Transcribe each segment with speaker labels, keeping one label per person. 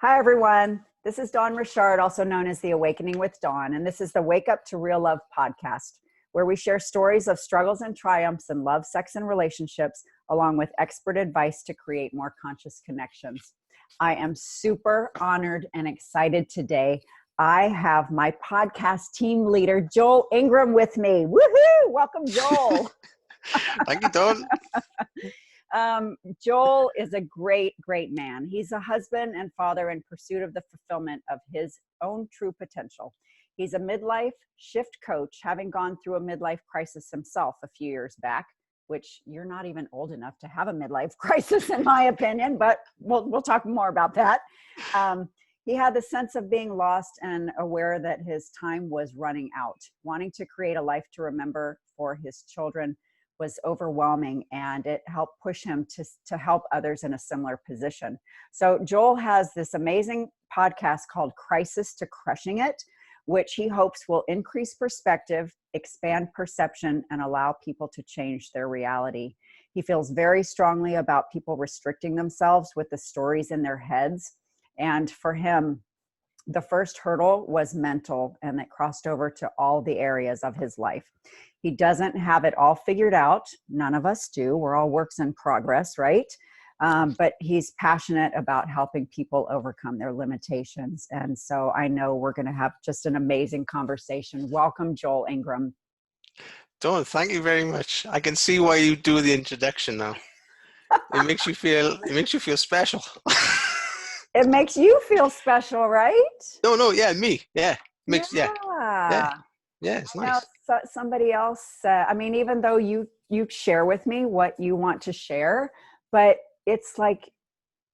Speaker 1: Hi, everyone. This is Dawn Richard, also known as The Awakening with Dawn, and this is the Wake Up to Real Love podcast, where we share stories of struggles and triumphs in love, sex, and relationships, along with expert advice to create more conscious connections. I am super honored and excited today. I have my podcast team leader, Joel Ingram, with me. Woohoo! Welcome, Joel.
Speaker 2: Thank you, Dawn.
Speaker 1: Joel is a great man. He's a husband and father in pursuit of the fulfillment of his own true potential. He's a midlife shift coach, having gone through a midlife crisis himself a few years back, which you're not even old enough to have a midlife crisis, in my opinion, but we'll talk more about that. He had the sense of being lost and aware that his time was running out. Wanting to create a life to remember for his children was overwhelming, and it helped push him to help others in a similar position. So Joel has this amazing podcast called Crisis to Crushing It, which he hopes will increase perspective, expand perception, and allow people to change their reality. He feels very strongly about people restricting themselves with the stories in their heads. And for him, the first hurdle was mental, and it crossed over to all the areas of his life. He doesn't have it all figured out. None of us do. We're all works in progress, right? But he's passionate about helping people overcome their limitations. And so I know we're going to have just an amazing conversation. Welcome, Joel Ingram.
Speaker 2: Dawn, thank you very much. I can see why you do the introduction now. It makes you feel special.
Speaker 1: It makes you feel special, right?
Speaker 2: No, yeah, me. Yeah. Yeah, it's nice.
Speaker 1: Now, somebody else, even though you share with me what you want to share, but it's like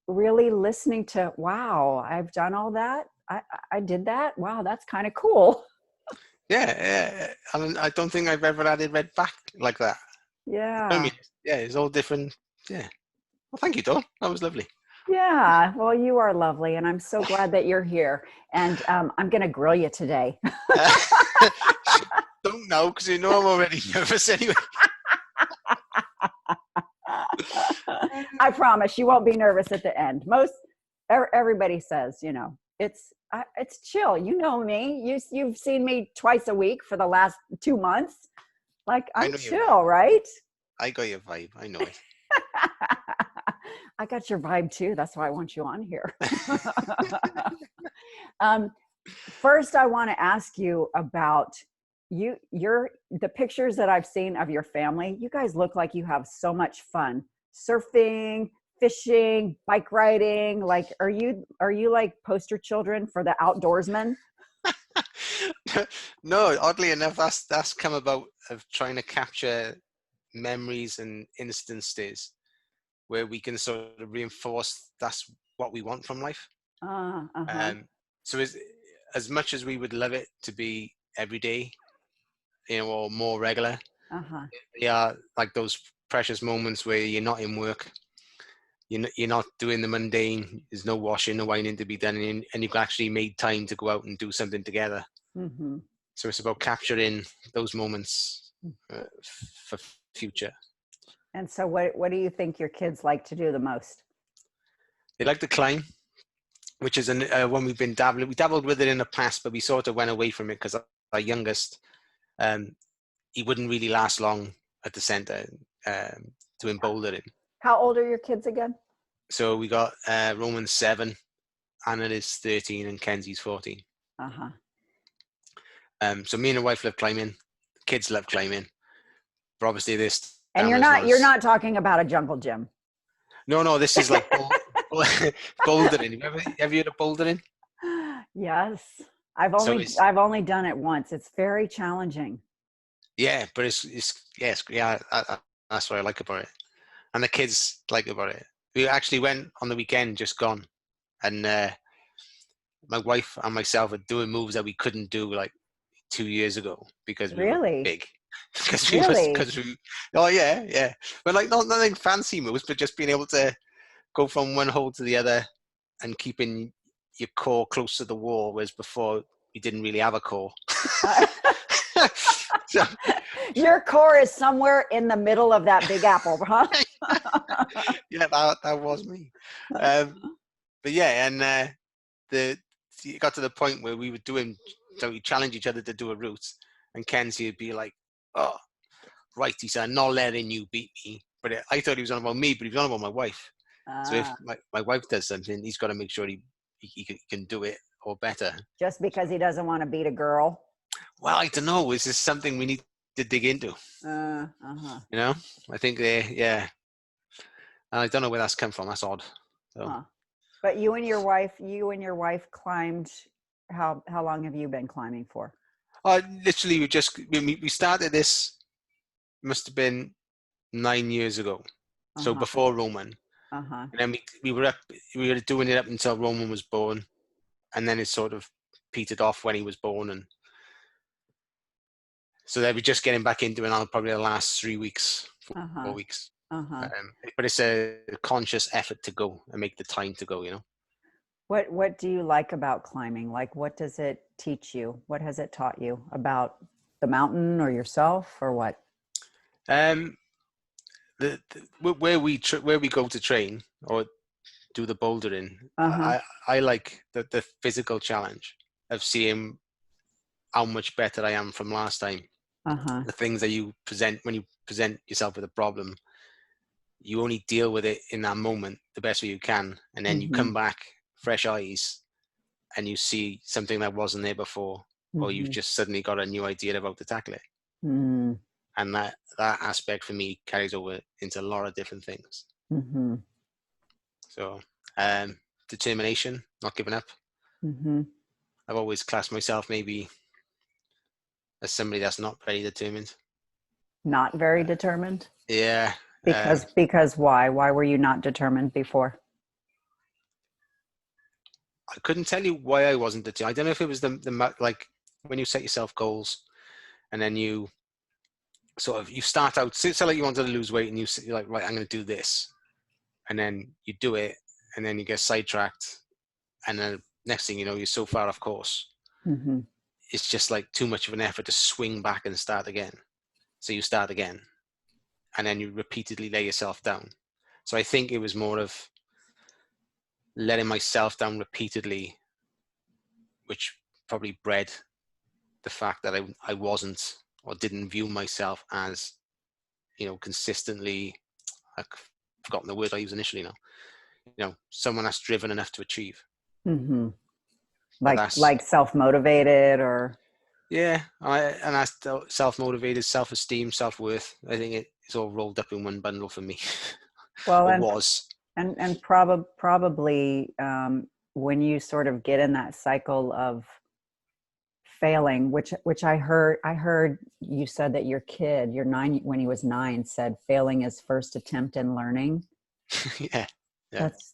Speaker 1: really listening to, wow, I've done all that. I did that. Wow, that's kind of cool.
Speaker 2: Yeah. I don't think I've ever had it read back like that.
Speaker 1: Yeah.
Speaker 2: I mean, yeah, it's all different. Yeah. Well, thank you, Dawn. That was lovely.
Speaker 1: Yeah, well, you are lovely, and I'm so glad that you're here. And I'm going to grill you today.
Speaker 2: Don't know, because you know I'm already nervous anyway.
Speaker 1: I promise you won't be nervous at the end. Everybody says, it's chill. You know me. You've seen me twice a week for the last 2 months. Like, I'm chill, right?
Speaker 2: I got your vibe. I know it.
Speaker 1: I got your vibe too. That's why I want you on here. First, I want to ask you about the pictures that I've seen of your family. You guys look like you have so much fun surfing, fishing, bike riding. Like, are you like poster children for the outdoorsmen?
Speaker 2: No, oddly enough, that's come about of trying to capture memories and instances where we can sort of reinforce that's what we want from life. So as much as we would love it to be every day, or more regular, they are like those precious moments where you're not in work, you're not doing the mundane, there's no washing, no ironing to be done, and you've actually made time to go out and do something together. So it's about capturing those moments for future.
Speaker 1: And so what do you think your kids like to do the most?
Speaker 2: They like to climb, which is one we've been dabbling. We dabbled with it in the past, but we sort of went away from it because our youngest, he wouldn't really last long at the center doing bouldering. How
Speaker 1: old are your kids again?
Speaker 2: So we got Roman's 7, Anna is 13, and Kenzie's 14. So me and the wife love climbing. Kids love climbing. But obviously this.
Speaker 1: And you're not talking about a jungle gym.
Speaker 2: No, this is like bouldering. Have you heard of bouldering?
Speaker 1: Yes. I've only done it once. It's very challenging.
Speaker 2: Yeah, but that's what I like about it. And the kids like about it. We actually went on the weekend just gone, and my wife and myself are doing moves that we couldn't do like 2 years ago because we were big. Because oh yeah, but like nothing fancy moves, but just being able to go from one hole to the other and keeping your core close to the wall, whereas before you didn't really have a core.
Speaker 1: So, your core is somewhere in the middle of that big apple, huh?
Speaker 2: Yeah, that was me. But yeah, and it got to the point where we were doing, so we challenged each other to do a route, and Kenzie would be like, "Oh, right," he said, "not letting you beat me." But I thought he was on about me, but he was on about my wife. So if my wife does something, he's got to make sure he can do it or better.
Speaker 1: Just because he doesn't want to beat a girl?
Speaker 2: Well, I don't know. Is this something we need to dig into? You know, I think yeah. I don't know where that's come from. That's odd. So.
Speaker 1: But you and your wife climbed. How long have you been climbing for?
Speaker 2: Literally, we started this. Must have been 9 years ago. So before Roman. And then we were doing it up until Roman was born, and then it sort of petered off when he was born, and so they were just getting back into it on probably the last 3 weeks, 4 weeks. But it's a conscious effort to go and make the time to go, you know.
Speaker 1: What do you like about climbing? Like, what does it teach you? What has it taught you about the mountain or yourself, or what?
Speaker 2: Where we go to train or do the bouldering, I like the physical challenge of seeing how much better I am from last time. The things that you present when you present yourself with a problem, you only deal with it in that moment the best way you can, and then you come back fresh eyes and you see something that wasn't there before, or you've just suddenly got a new idea about to tackle it. And that aspect for me carries over into a lot of different things. So determination, not giving up. I've always classed myself maybe as somebody that's not very determined.
Speaker 1: Not very determined?
Speaker 2: Yeah.
Speaker 1: Because why? Why were you not determined before?
Speaker 2: I couldn't tell you why I wasn't determined. I don't know if it was the like when you set yourself goals and then you sort of, you start out, say like you wanted to lose weight and you're like, right, I'm going to do this. And then you do it and then you get sidetracked. And then next thing you know, you're so far off course. It's just like too much of an effort to swing back and start again. So you start again. And then you repeatedly lay yourself down. So I think it was more of letting myself down repeatedly, which probably bred the fact that I wasn't, or didn't view myself as, you know, consistently, I've forgotten the word I used initially now, you know, someone that's driven enough to achieve.
Speaker 1: Like self-motivated, or? Yeah.
Speaker 2: And that's self-motivated, self-esteem, self-worth. I think it's all rolled up in one bundle for me.
Speaker 1: Well,
Speaker 2: it was.
Speaker 1: And probably when you sort of get in that cycle of failing, which I heard you said that your kid, when he was 9, said failing is first attempt in learning.
Speaker 2: Yeah.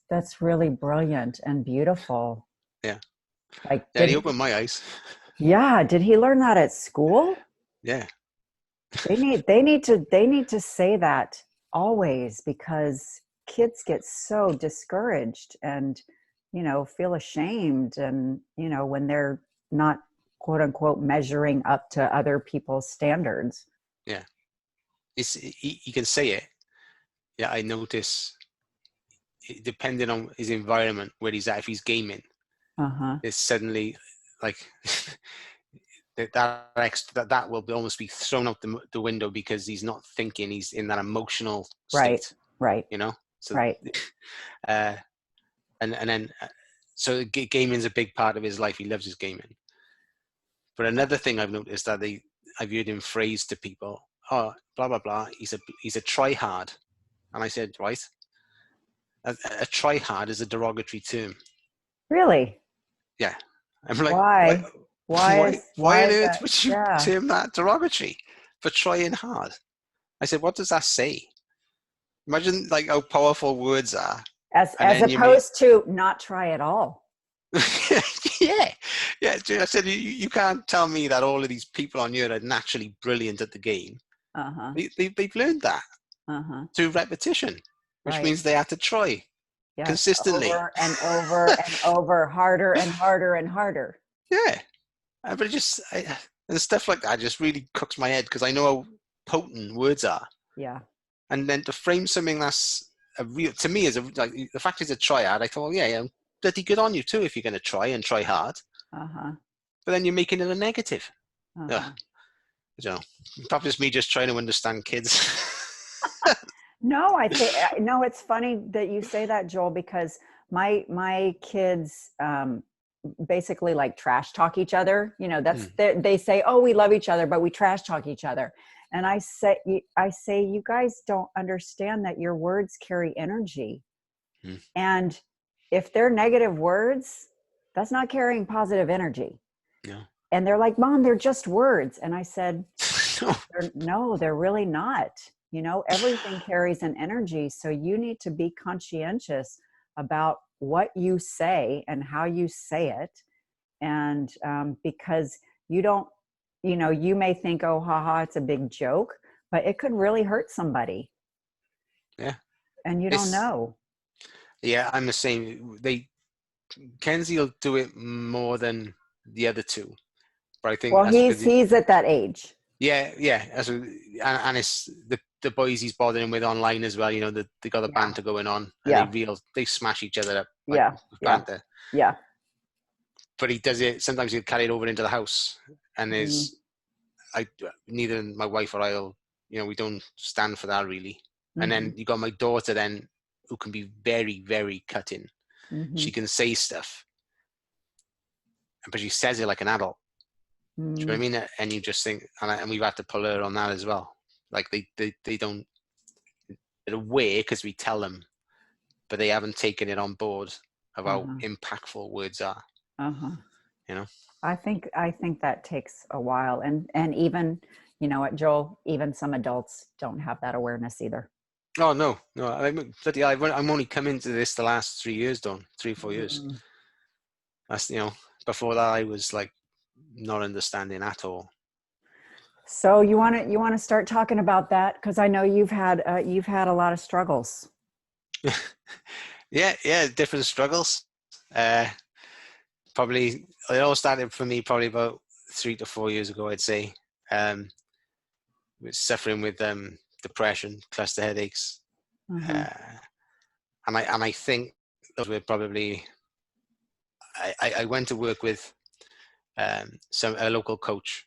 Speaker 1: That's really brilliant and beautiful.
Speaker 2: Yeah.
Speaker 1: Like,
Speaker 2: he opened my eyes.
Speaker 1: Yeah. Did he learn that at school?
Speaker 2: Yeah.
Speaker 1: They need to say that always, because kids get so discouraged and, you know, feel ashamed, and, you know, when they're not, quote unquote, measuring up to other people's standards.
Speaker 2: Yeah. He can say it. Yeah. I notice, depending on his environment, where he's at, if he's gaming, it's suddenly like that will almost be thrown out the window, because he's not thinking, he's in that emotional state.
Speaker 1: Right.
Speaker 2: You know? So,
Speaker 1: right.
Speaker 2: And then, so gaming is a big part of his life. He loves his gaming. But another thing I've noticed that I've heard him phrase to people, oh, blah, blah, blah, he's a try-hard. And I said, right, a try-hard is a derogatory term.
Speaker 1: Really?
Speaker 2: Yeah. I'm like,
Speaker 1: why
Speaker 2: on earth would you term that derogatory for trying hard? I said, what does that say? Imagine like how powerful words are.
Speaker 1: As opposed to not try at all.
Speaker 2: Yeah. I said, you can't tell me that all of these people on here are naturally brilliant at the game. They've learned that through repetition, which means they have to try consistently.
Speaker 1: Over and over and over, harder and harder and harder.
Speaker 2: Yeah. But it just, and stuff like that just really cooks my head, because I know how potent words are.
Speaker 1: Yeah.
Speaker 2: And then to frame something that's a real, to me, is like the fact it's a triad, I thought, well, yeah, bloody good on you too if you're going to try and try hard.
Speaker 1: Uh-huh.
Speaker 2: But then you're making it a negative.
Speaker 1: Uh-huh.
Speaker 2: I don't know. Probably just me just trying to understand kids.
Speaker 1: No, I think no. It's funny that you say that, Joel, because my kids basically like trash talk each other. You know, that's they say, "Oh, we love each other," but we trash talk each other. And I say, you guys don't understand that your words carry energy, and if they're negative words, that's not carrying positive energy.
Speaker 2: Yeah.
Speaker 1: And they're like, "Mom, they're just words." And I said, no, they're really not. You know, everything carries an energy. So you need to be conscientious about what you say and how you say it. And because you don't, you know, you may think, oh, haha, it's a big joke, but it could really hurt somebody.
Speaker 2: Yeah.
Speaker 1: And you don't know.
Speaker 2: Yeah, I'm the same. Kenzie will do it more than the other two. But I think
Speaker 1: Well, he's at that age.
Speaker 2: Yeah. And it's the boys he's bothering with online as well. You know, they got a banter going on, and they smash each other up. Like, banter.
Speaker 1: Yeah.
Speaker 2: But he does it. Sometimes he'll carry it over into the house, and neither my wife or I'll, you know, we don't stand for that really. And then you got my daughter then, who can be very, very cutting. She can say stuff, but she says it like an adult. Do you know what I mean? And you just think, and we've had to pull her on that as well. Like they don't, they're aware because we tell them, but they haven't taken it on board of how impactful words are. You know,
Speaker 1: I think that takes a while, and even, you know what, Joel, even some adults don't have that awareness either.
Speaker 2: Oh no! I'm only come into this the last 3 years, Dawn. 3 or 4 years. That's, you know, before that I was like not understanding at all.
Speaker 1: So you want to start talking about that, because I know you've had a lot of struggles.
Speaker 2: yeah, different struggles. Probably it all started for me probably about 3 to 4 years ago, I'd say. Was suffering with depression, cluster headaches, and I think those were probably. I went to work with a local coach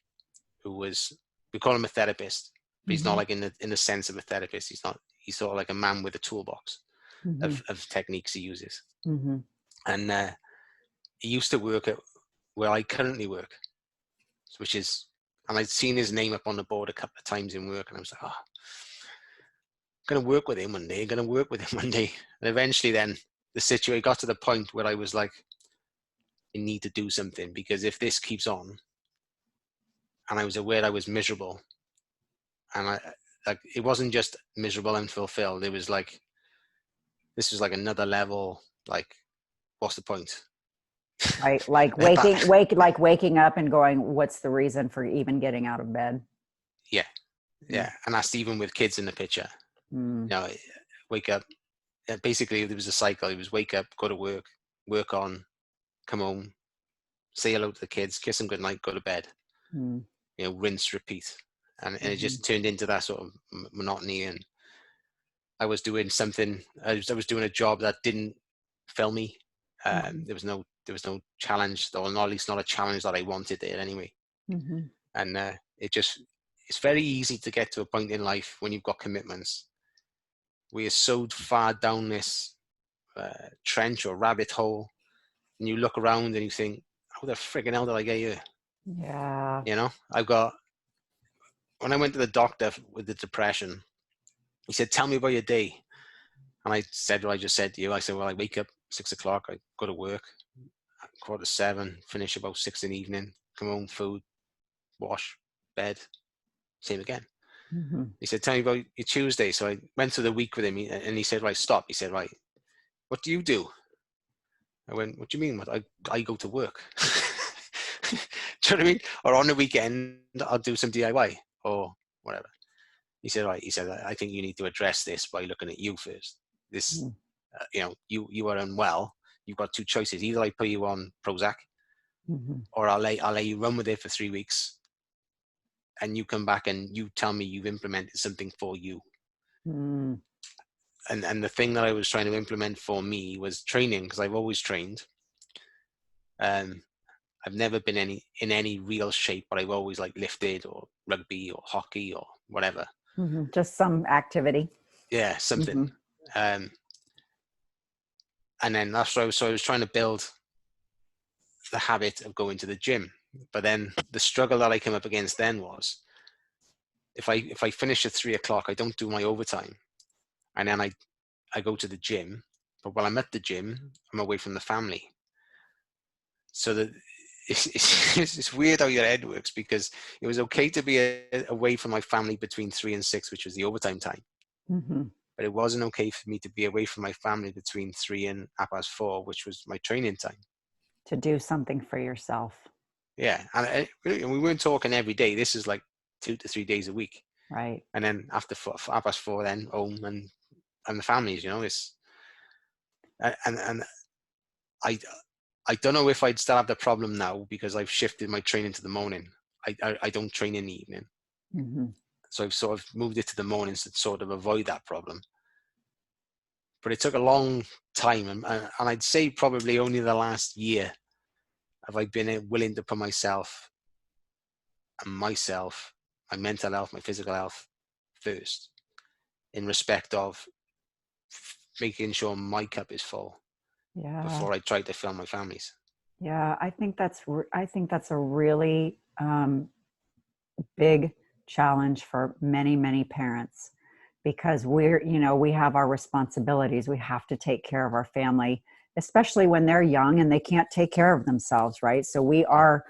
Speaker 2: who was, we call him a therapist, but he's not like in the sense of a therapist. He's sort of like a man with a toolbox of techniques he uses. And he used to work at where I currently work, which is, and I'd seen his name up on the board a couple of times in work, and I was like, oh, I'm going to work with him one day, And eventually then the situation got to the point where I was like, I need to do something, because if this keeps on, and I was aware I was miserable, and it wasn't just miserable and fulfilled. It was like, this was like another level. Like, what's the point?
Speaker 1: Right, like waking up and going, what's the reason for even getting out of bed?
Speaker 2: Yeah, and that's even with kids in the picture. You know, wake up. Basically, there was a cycle. It was wake up, go to work on, come home, say hello to the kids, kiss them goodnight, go to bed. You know, rinse, repeat, and it just turned into that sort of monotony. And I was doing something. I was doing a job that didn't fill me. There was no challenge, or not, at least not a challenge that I wanted there anyway. And it's very easy to get to a point in life when you've got commitments where you're so far down this trench or rabbit hole, and you look around and you think, how the friggin' hell did I get here?
Speaker 1: Yeah.
Speaker 2: You know, when I went to the doctor with the depression, he said, tell me about your day. And I said what I just said to you. I said, well, I wake up 6 o'clock, I go to work, 6:45, finish about 6 in the evening, come home, food, wash, bed, same again. He said, tell me about your Tuesday. So I went through the week with him, and he said, right, stop. He said, right, what do you do? I went, what do you mean? I go to work. Do you know what I mean? Or on the weekend, I'll do some DIY or whatever. He said, right, I think you need to address this by looking at you first. This, you know, you are unwell. You've got two choices. Either I put you on Prozac, or I'll let you run with it for 3 weeks, and you come back and you tell me you've implemented something for you. and the thing that I was trying to implement for me was training, because I've always trained. I've never been in any real shape, but I've always like lifted or rugby or hockey or whatever.
Speaker 1: Just some activity.
Speaker 2: Yeah, something. And then that's what I was trying to build the habit of going to the gym. But then the struggle that I came up against then was, if I finish at 3:00, I don't do my overtime, and then I go to the gym. But while I'm at the gym, I'm away from the family. So that it's weird how your head works, because it was okay to be away from my family between 3 and 6, which was the overtime time. But it wasn't okay for me to be away from my family between 3 and 4:30, which was my training time.
Speaker 1: To do something for yourself.
Speaker 2: Yeah. And we weren't talking every day. This is like 2 to 3 days a week.
Speaker 1: Right.
Speaker 2: And then after 4:30, then home and the families, it's, and I don't know if I'd still have the problem now, because I've shifted my training to the morning. I don't train in the evening. So I've sort of moved it to the mornings to sort of avoid that problem. But it took a long time. And I'd say probably only the last year have I been willing to put myself, my mental health, my physical health first, in respect of making sure my cup is full before I try to fill my family's.
Speaker 1: Yeah, I think that's a really big challenge for many, many parents, because we have our responsibilities. We have to take care of our family, especially when they're young and they can't take care of themselves, right? So we are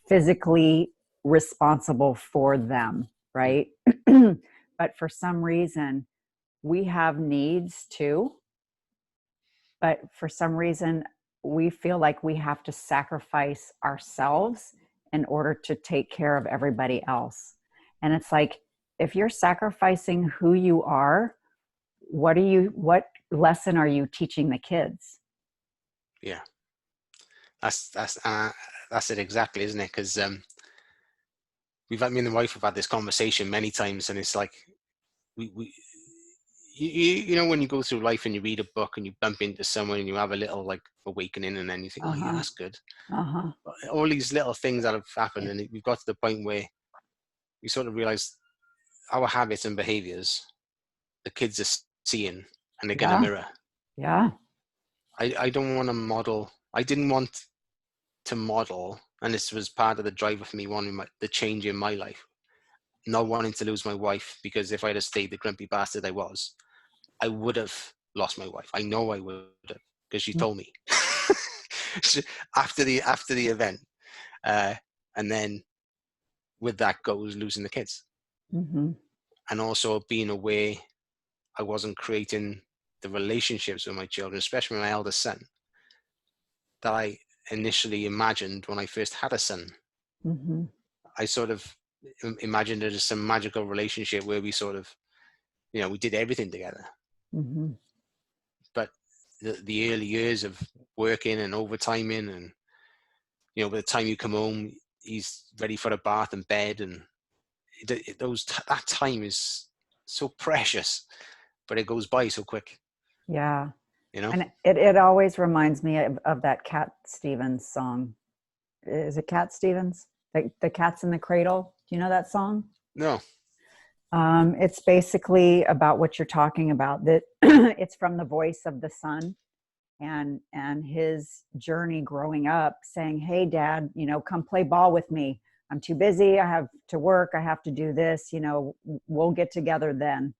Speaker 1: physically responsible for them, right? But for some reason, we have needs too. But for some reason, we feel like we have to sacrifice ourselves in order to take care of everybody else. And it's like, if you're sacrificing who you are, what lesson are you teaching the kids?
Speaker 2: Yeah, that's it exactly, isn't it? Because me and the wife have had this conversation many times, and it's like, when you go through life and you read a book and you bump into someone and you have a little like awakening, and then you think, oh yeah, that's good. All these little things that have happened, and we've got to the point where we sort of realize our habits and behaviors, the kids are seeing, and they're going to mirror.
Speaker 1: Yeah.
Speaker 2: I don't want to model. I didn't want to model, and this was part of the driver for me wanting the change in my life, not wanting to lose my wife, because if I'd have stayed the grumpy bastard I would have lost my wife. I know I would have, because she told me after the event, and then with that goes losing the kids, and also being aware I wasn't creating the relationships with my children, especially my eldest son, that I initially imagined when I first had a son. I sort of imagined it as some magical relationship where we sort of, we did everything together. But the early years of working and overtiming, and by the time you come home, he's ready for a bath and bed, and that time is so precious, but it goes by so quick.
Speaker 1: Yeah. And it always reminds me of that Cat Stevens song. Is it Cat Stevens? The Cat's in the Cradle. Do you know that song?
Speaker 2: No.
Speaker 1: It's basically about what you're talking about. That it's from the voice of the son, and his journey growing up, saying, "Hey, Dad, come play ball with me. I'm too busy. I have to work. I have to do this. We'll get together then."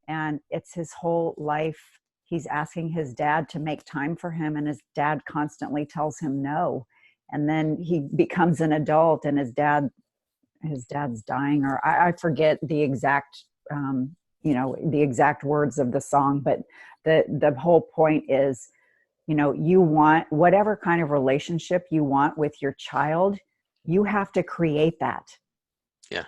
Speaker 1: And it's his whole life. He's asking his dad to make time for him, and his dad constantly tells him no. And then he becomes an adult, and his dad's dying, or I forget the exact, the exact words of the song. But the whole point is, you want whatever kind of relationship you want with your child, you have to create that.
Speaker 2: Yeah.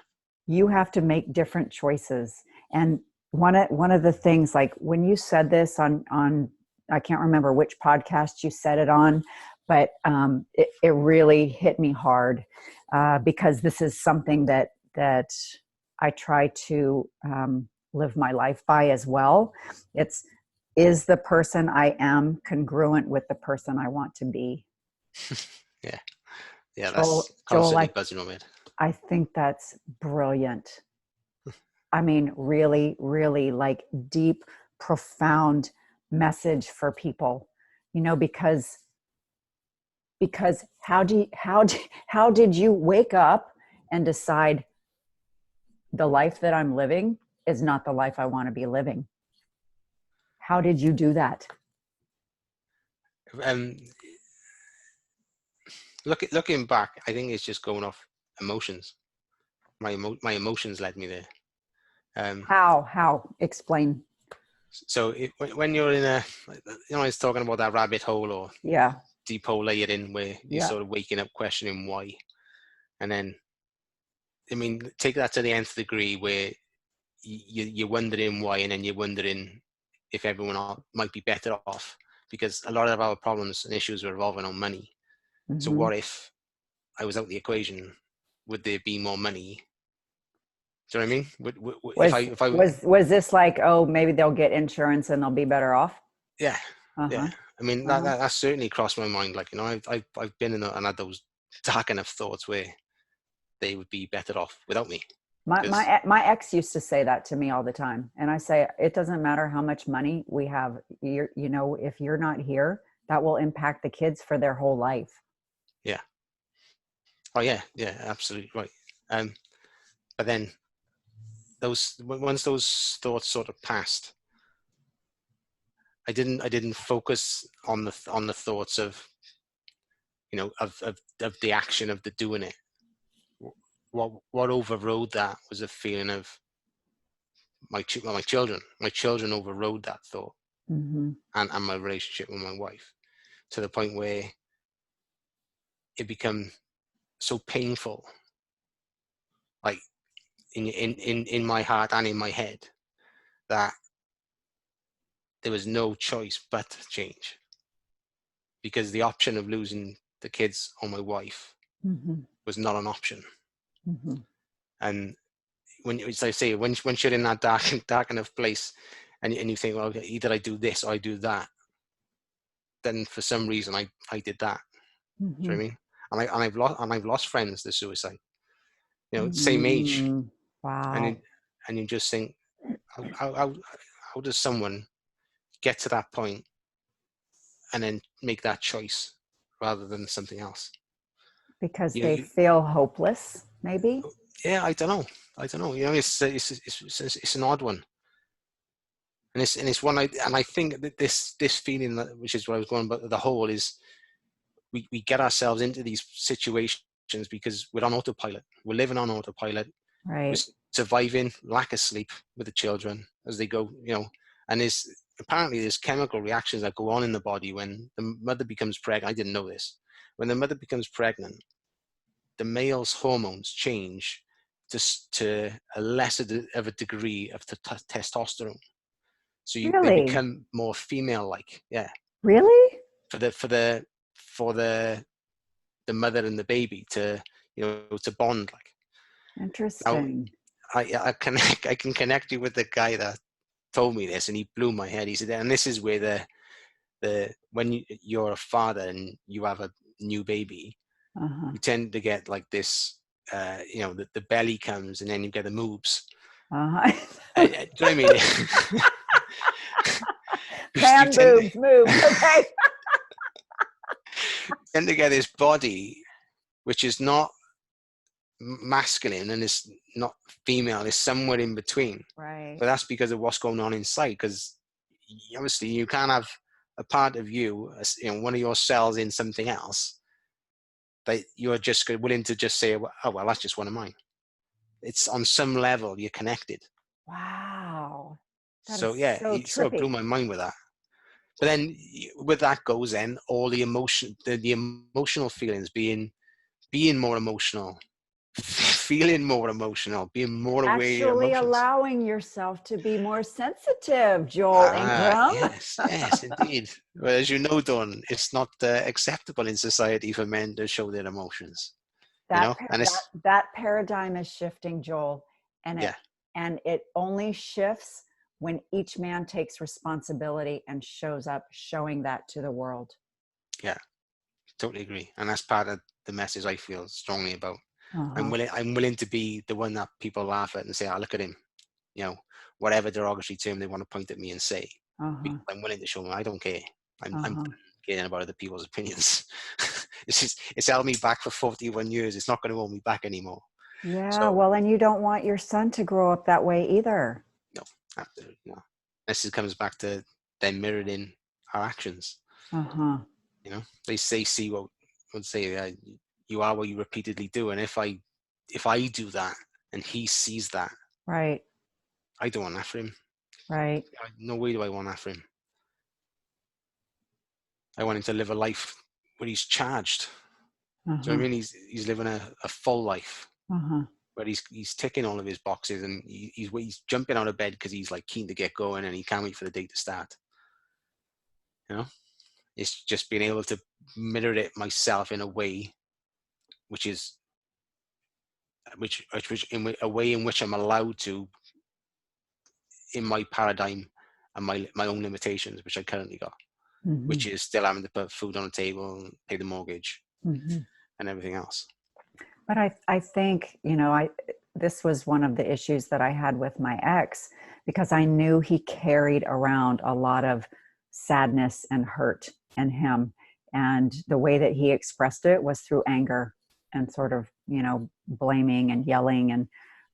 Speaker 1: You have to make different choices. And one of the things, like when you said this on I can't remember which podcast you said it on, but it really hit me hard, because this is something that I try to live my life by as well. It's Is the person I am congruent with the person I want to be?
Speaker 2: Yeah. Yeah,
Speaker 1: Joel,
Speaker 2: that's
Speaker 1: Joel,
Speaker 2: constantly buzzing on it.
Speaker 1: I think that's brilliant. I mean, really, really like deep, profound message for people, because how did you wake up and decide the life that I'm living is not the life I want to be living? How did you do that?
Speaker 2: Um, looking back, I think it's just going off emotions. My emotions led me there.
Speaker 1: How? Explain.
Speaker 2: So when you're in a, I was talking about that rabbit hole or
Speaker 1: Yeah.
Speaker 2: deep hole layered in where you're
Speaker 1: Yeah.
Speaker 2: sort of waking up questioning why. And then, I mean, take that to the nth degree where you're wondering why, and then you're wondering if everyone might be better off, because a lot of our problems and issues are revolving on money. So
Speaker 1: Mm-hmm.
Speaker 2: what if I was out the equation? Would there be more money? Do you know what I mean? If I
Speaker 1: Was this like, oh, maybe they'll get insurance and they'll be better off?
Speaker 2: yeah,
Speaker 1: Uh-huh.
Speaker 2: yeah. I mean, that certainly crossed my mind. Like, I've been in and had those dark enough thoughts where they would be better off without me. Because
Speaker 1: My ex used to say that to me all the time, and I say it doesn't matter how much money we have. If you're not here, that will impact the kids for their whole life.
Speaker 2: yeah, oh yeah, absolutely right. But then once those thoughts sort of passed, I didn't focus on the thoughts of of the action of the doing it. What overrode that was a feeling of my children. My children overrode that thought,
Speaker 1: Mm-hmm.
Speaker 2: and my relationship with my wife, to the point where it became so painful, like in my heart and in my head, that there was no choice but to change, because the option of losing the kids or my wife
Speaker 1: Mm-hmm.
Speaker 2: was not an option.
Speaker 1: Mm-hmm.
Speaker 2: And as I say, when you're in that dark enough place, and you think, well, either I do this or I do that, then for some reason I did that. Do you know what I
Speaker 1: Mm-hmm.
Speaker 2: mean? And I've lost friends to suicide. Same age,
Speaker 1: Mm-hmm.
Speaker 2: and
Speaker 1: Wow.
Speaker 2: you just think, how does someone get to that point and then make that choice rather than something else?
Speaker 1: Because
Speaker 2: You know,
Speaker 1: they feel hopeless, maybe.
Speaker 2: yeah, I don't know. It's an odd one, and it's one I think that this feeling, which is what I was going about, the whole is we get ourselves into these situations because we're on autopilot. We're living on autopilot. We're
Speaker 1: Right.
Speaker 2: surviving lack of sleep with the children as they go, and there's chemical reactions that go on in the body when the mother becomes pregnant. I didn't know this. When the mother becomes pregnant, the male's hormones change to a lesser of a degree of testosterone. So they
Speaker 1: Really?
Speaker 2: become more female-like. Yeah,
Speaker 1: Really?
Speaker 2: for the mother and the baby to bond. Like, now,
Speaker 1: Interesting.
Speaker 2: I can connect you with the guy that told me this, and he blew my head. He said, and this is where the when you're a father and you have a new baby,
Speaker 1: Uh-huh.
Speaker 2: you tend to get like this, the belly comes and then you get the moobs.
Speaker 1: Uh-huh.
Speaker 2: Do you know what I mean? You
Speaker 1: Man boobs, moves. Okay.
Speaker 2: tend to get this body which is not masculine and it's not female, it's somewhere in between.
Speaker 1: Right.
Speaker 2: But that's because of what's going on inside, because obviously you can't have a part of you, one of your cells in something else, that you're just willing to just say, oh, well, that's just one of mine. It's on some level you're connected.
Speaker 1: Wow. That is
Speaker 2: So yeah,
Speaker 1: so
Speaker 2: he sort of blew
Speaker 1: trippy.
Speaker 2: my mind with that. But then with that goes then all the emotion, the emotional feelings, being more emotional, feeling more emotional, being more aware of your
Speaker 1: Actually
Speaker 2: emotions.
Speaker 1: allowing yourself to be more sensitive, Joel Ingram.
Speaker 2: Yes, indeed. Well, as you know, Dawn, it's not acceptable in society for men to show their emotions. And it's
Speaker 1: That paradigm is shifting, Joel, and it
Speaker 2: yeah,
Speaker 1: and it only shifts when each man takes responsibility and shows up showing that to the world.
Speaker 2: Yeah, totally agree. And that's part of the message I feel strongly about.
Speaker 1: Uh-huh.
Speaker 2: I'm willing to be the one that people laugh at and say, oh, look at him, you know, whatever derogatory term they want to point at me and say.
Speaker 1: Uh-huh.
Speaker 2: I'm willing to show them I don't care. I'm
Speaker 1: Uh-huh.
Speaker 2: caring about other people's opinions. It's held me back for 41 years. It's not going to hold me back anymore.
Speaker 1: Yeah,
Speaker 2: So
Speaker 1: well, and you don't want your son to grow up that way either.
Speaker 2: no, absolutely no. This comes back to them mirroring our actions.
Speaker 1: Uh-huh.
Speaker 2: You know, they see what would say you are what you repeatedly do, and if I do that and he sees that,
Speaker 1: Right.
Speaker 2: I don't want that for him.
Speaker 1: Right.
Speaker 2: No way do I want that for him. I want him to live a life where he's charged. So I
Speaker 1: Uh-huh.
Speaker 2: mean, he's living a full life
Speaker 1: Uh-huh.
Speaker 2: where he's ticking all of his boxes, and he's jumping out of bed because he's like keen to get going and he can't wait for the day to start. You know, it's just being able to mirror it myself in a way which is in a way in which I'm allowed to, in my paradigm and my own limitations, which I currently got,
Speaker 1: Mm-hmm.
Speaker 2: which is still having to put food on the table and pay the mortgage
Speaker 1: Mm-hmm.
Speaker 2: and everything else.
Speaker 1: But I think, this was one of the issues that I had with my ex, because I knew he carried around a lot of sadness and hurt in him. And the way that he expressed it was through anger and sort of, blaming and yelling, and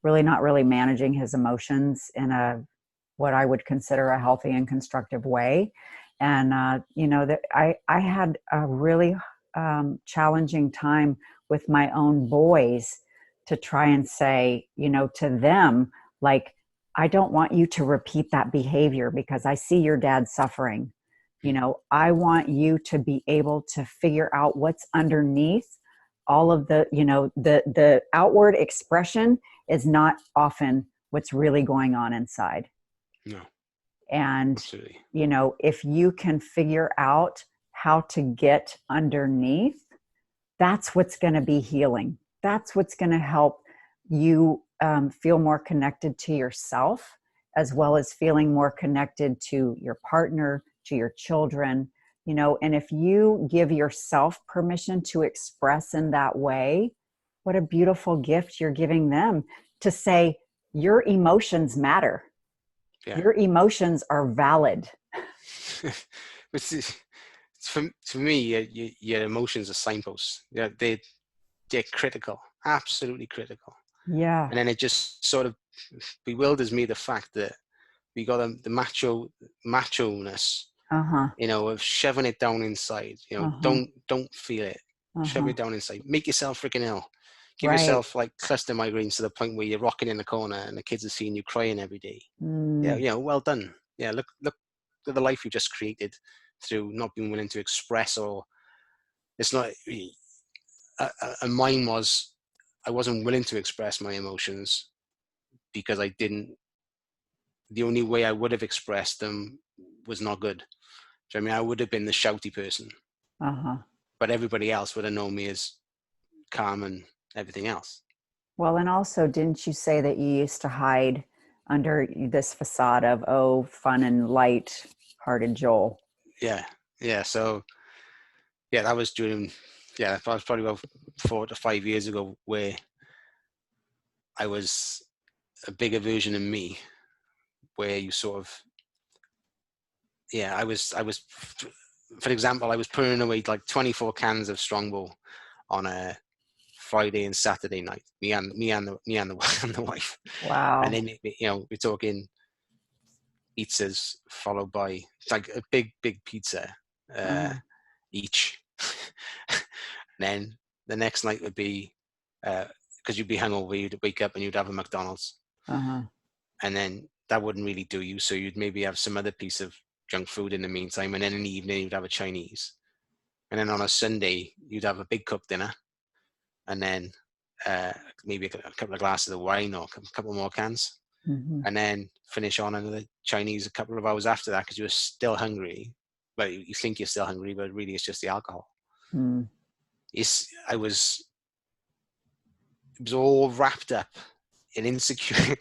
Speaker 1: really not really managing his emotions in what I would consider a healthy and constructive way. And, that I had a really challenging time with my own boys to try and say, to them, like, I don't want you to repeat that behavior because I see your dad suffering. I want you to be able to figure out what's underneath all of the outward expression is not often what's really going on inside.
Speaker 2: No,
Speaker 1: And,
Speaker 2: absolutely.
Speaker 1: if you can figure out how to get underneath, that's what's going to be healing. That's what's going to help you feel more connected to yourself, as well as feeling more connected to your partner, to your children. And if you give yourself permission to express in that way, what a beautiful gift you're giving them, to say your emotions matter.
Speaker 2: Yeah.
Speaker 1: Your emotions are valid.
Speaker 2: For me, your emotions are signposts. They're critical, absolutely critical.
Speaker 1: Yeah.
Speaker 2: And then it just sort of bewilders me, the fact that we got the macho-ness,
Speaker 1: Uh-huh.
Speaker 2: of shoving it down inside.
Speaker 1: Uh-huh.
Speaker 2: Don't feel it. Shove
Speaker 1: Uh-huh.
Speaker 2: it down inside. Make yourself freaking ill. Give
Speaker 1: Right.
Speaker 2: yourself like cluster migraines to the point where you're rocking in the corner and the kids are seeing you crying every day. Yeah,
Speaker 1: Mm.
Speaker 2: well done. Yeah, look at the life you just created through not being willing to express, or it's not. And mine was, I wasn't willing to express my emotions because I didn't. The only way I would have expressed them was not good. So, I mean, I would have been the shouty person,
Speaker 1: Uh-huh.
Speaker 2: but everybody else would have known me as calm and everything else.
Speaker 1: Well, and also, didn't you say that you used to hide under this facade of, oh, fun and light-hearted Joel?
Speaker 2: Yeah, yeah. So, yeah, that was during. Yeah, that was probably about 4 to 5 years ago, where I was a bigger version of me, where you sort of, yeah, I was, for example, I was putting away like 24 cans of Strongbow on a Friday and Saturday night. And the wife, and
Speaker 1: Wow.
Speaker 2: then we're talking pizzas followed by like a big pizza
Speaker 1: Uh-huh.
Speaker 2: each, and then the next night would be because you'd be hungover, you'd wake up and you'd have a McDonald's,
Speaker 1: Uh-huh.
Speaker 2: and then that wouldn't really do you, so you'd maybe have some other piece of junk food in the meantime, and then in the evening you'd have a Chinese, and then on a Sunday you'd have a big cooked dinner, and then maybe a couple of glasses of wine or a couple more cans,
Speaker 1: Mm-hmm.
Speaker 2: and then finish on another Chinese a couple of hours after that because you're still hungry. Well, you think you're still hungry, but really it's just the alcohol.
Speaker 1: Mm.
Speaker 2: It was all wrapped up insecure,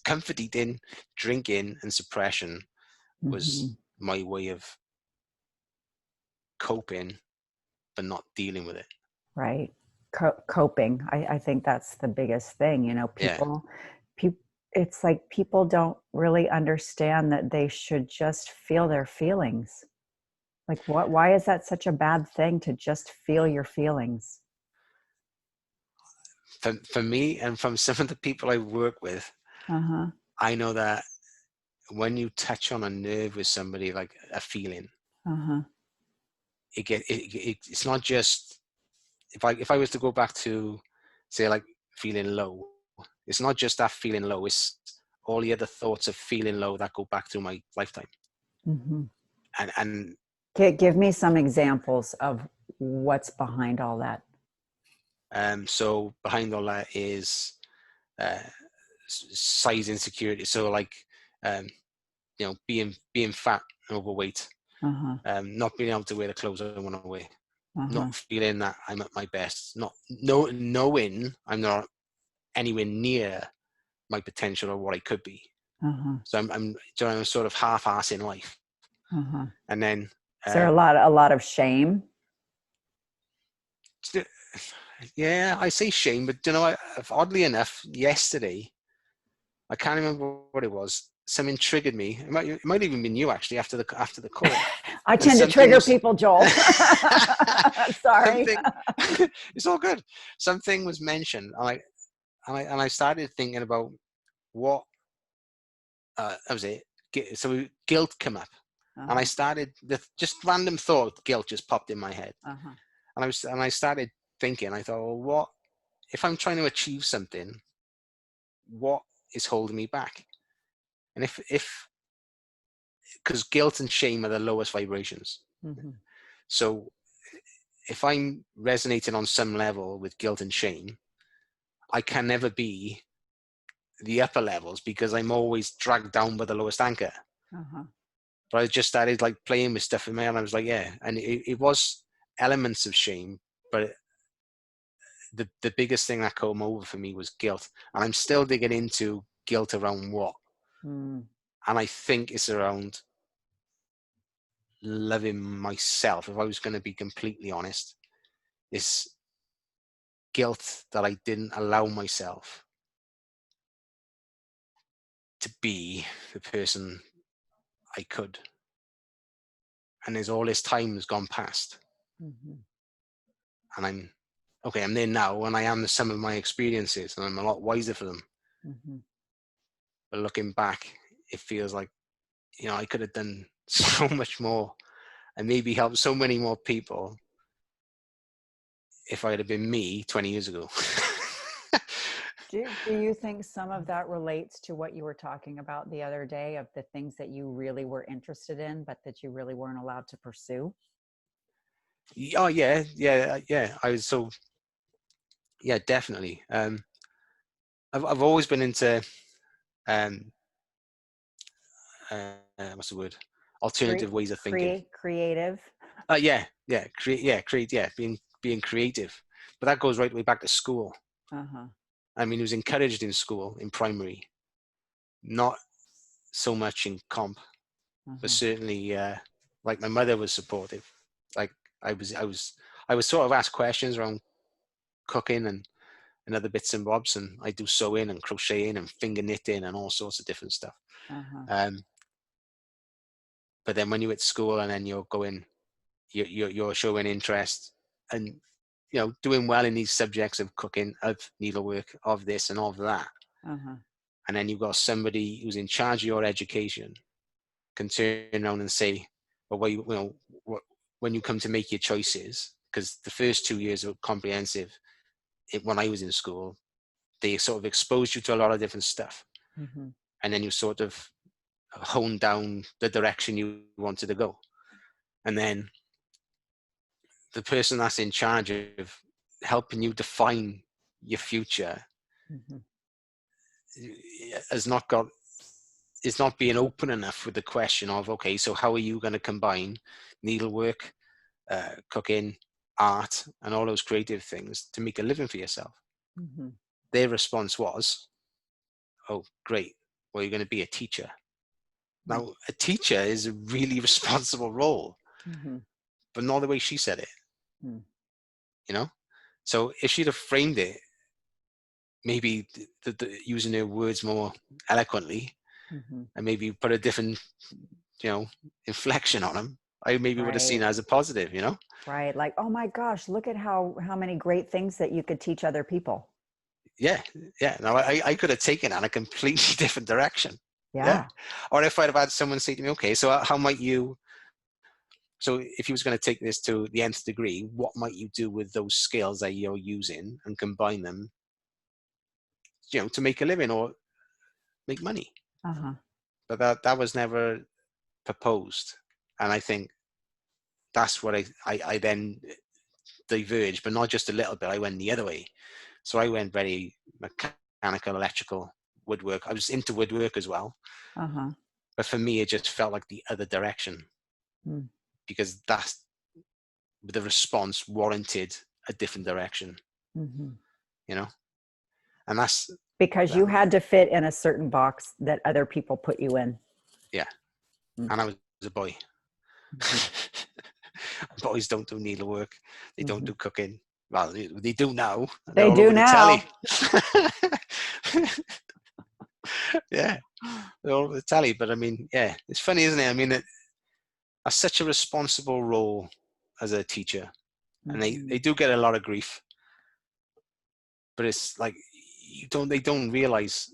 Speaker 2: comfort eating, drinking, and suppression was my way of coping, but not dealing with it.
Speaker 1: Right. Coping. I think that's the biggest thing. You know,
Speaker 2: Yeah.
Speaker 1: people, it's like people don't really understand that they should just feel their feelings. Like, why is that such a bad thing to just feel your feelings?
Speaker 2: For me, and from some of the people I work with,
Speaker 1: Uh-huh.
Speaker 2: I know that when you touch on a nerve with somebody, like a feeling,
Speaker 1: Uh-huh.
Speaker 2: it's not just, if I was to go back to, say, like feeling low, it's not just that feeling low, it's all the other thoughts of feeling low that go back through my lifetime.
Speaker 1: Mm-hmm.
Speaker 2: And
Speaker 1: Give me some examples of what's behind all that.
Speaker 2: so behind all that is uh, size insecurity. So like, um, being fat and overweight,
Speaker 1: Uh-huh.
Speaker 2: not being able to wear the clothes I want to wear,
Speaker 1: Uh-huh.
Speaker 2: not feeling that I'm at my best, not knowing I'm not anywhere near my potential or what I could be.
Speaker 1: Uh-huh.
Speaker 2: So I'm sort of half-assing life.
Speaker 1: Uh-huh.
Speaker 2: And then
Speaker 1: Is there a lot of shame?
Speaker 2: yeah, I say shame, but oddly enough, yesterday, I can't remember what it was. Something triggered me. It might even been you, actually, after the call.
Speaker 1: I
Speaker 2: And
Speaker 1: tend to
Speaker 2: something
Speaker 1: trigger
Speaker 2: was
Speaker 1: people, Joel. Sorry.
Speaker 2: something. It's all good. Something was mentioned, and I started thinking about what that was it. So guilt came up, and I
Speaker 1: Uh-huh.
Speaker 2: started just random thought. Guilt just popped in my head,
Speaker 1: Uh-huh.
Speaker 2: and I started thinking. I thought, well, what if I'm trying to achieve something? What is holding me back? And if because guilt and shame are the lowest vibrations.
Speaker 1: Mm-hmm.
Speaker 2: So if I'm resonating on some level with guilt and shame, I can never be the upper levels because I'm always dragged down by the lowest anchor.
Speaker 1: Uh-huh.
Speaker 2: But I just started like playing with stuff in my head, and I was like, yeah. And it was elements of shame, but the biggest thing that came over for me was guilt. And I'm still digging into guilt around what.
Speaker 1: Mm.
Speaker 2: And I think it's around loving myself. If I was going to be completely honest, is guilt that I didn't allow myself to be the person I could. And there's all this time has gone past,
Speaker 1: Mm-hmm.
Speaker 2: and I'm there now, and I am the sum of my experiences, and I'm a lot wiser for them.
Speaker 1: Mm-hmm.
Speaker 2: But looking back, it feels like, I could have done so much more and maybe helped so many more people if I had been me 20 years ago.
Speaker 1: Do you think some of that relates to what you were talking about the other day of the things that you really were interested in, but that you really weren't allowed to pursue?
Speaker 2: Oh yeah, yeah. Yeah, definitely. I've always been into um, what's the word? Alternative ways of thinking.
Speaker 1: Creative.
Speaker 2: Create, being creative. But that goes right the way back to school.
Speaker 1: Uh-huh.
Speaker 2: I mean, it was encouraged in school, in primary, not so much in comp, but
Speaker 1: Uh-huh.
Speaker 2: certainly, like my mother was supportive. Like I was sort of asked questions around cooking and other bits and bobs, and I do sewing and crocheting and finger knitting and all sorts of different stuff.
Speaker 1: Uh-huh.
Speaker 2: Um, but then when you're at school and then you're showing interest and doing well in these subjects of cooking, of needlework, of this and of that,
Speaker 1: Uh-huh.
Speaker 2: and then you've got somebody who's in charge of your education can turn around and say, well, when you come to make your choices, because the first 2 years of comprehensive, when I was in school, they sort of exposed you to a lot of different stuff,
Speaker 1: Mm-hmm.
Speaker 2: and then you sort of hone down the direction you wanted to go, and then the person that's in charge of helping you define your future
Speaker 1: Mm-hmm.
Speaker 2: has not got is not being open enough with the question of, okay, so how are you going to combine needlework, cooking, art, and all those creative things to make a living for yourself?
Speaker 1: Mm-hmm.
Speaker 2: Their response was, oh, great. Well, you're going to be a teacher.
Speaker 1: Mm.
Speaker 2: Now, a teacher is a really responsible role,
Speaker 1: Mm-hmm.
Speaker 2: but not the way she said it,
Speaker 1: Mm.
Speaker 2: you know? So if she'd have framed it, maybe using her words more eloquently,
Speaker 1: Mm-hmm.
Speaker 2: and maybe put a different, inflection on them, I maybe would have seen
Speaker 1: Right.
Speaker 2: it as a positive, you know?
Speaker 1: Right. Like, oh my gosh, look at how many great things that you could teach other people.
Speaker 2: Yeah. Yeah. No, I could have taken it in a completely different direction. Yeah.
Speaker 1: Yeah.
Speaker 2: Or if I'd have had someone say to me, okay, so how might you, so if you was going to take this to the nth degree, what might you do with those skills that you're using and combine them, to make a living or make money?
Speaker 1: Uh-huh.
Speaker 2: But that was never proposed. And I think that's what I then diverged, but not just a little bit. I went the other way. So I went very mechanical, electrical, woodwork. I was into woodwork as well.
Speaker 1: Uh-huh.
Speaker 2: But for me, it just felt like the other direction,
Speaker 1: Mm.
Speaker 2: because that's the response warranted a different direction,
Speaker 1: Mm-hmm.
Speaker 2: you know? And that's,
Speaker 1: Because you had to fit in a certain box that other people put you in.
Speaker 2: yeah.
Speaker 1: Mm.
Speaker 2: And I was a boy.
Speaker 1: Mm-hmm.
Speaker 2: Boys don't do needlework. They don't
Speaker 1: Mm-hmm.
Speaker 2: do cooking. Well, they do now. They're
Speaker 1: They
Speaker 2: all
Speaker 1: do
Speaker 2: over the telly.
Speaker 1: now.
Speaker 2: Yeah, they're all over the telly. But I mean, yeah, it's funny, isn't it? I mean, that's such a responsible role as a teacher. And
Speaker 1: Mm-hmm.
Speaker 2: they do get a lot of grief. But it's like, they don't realize.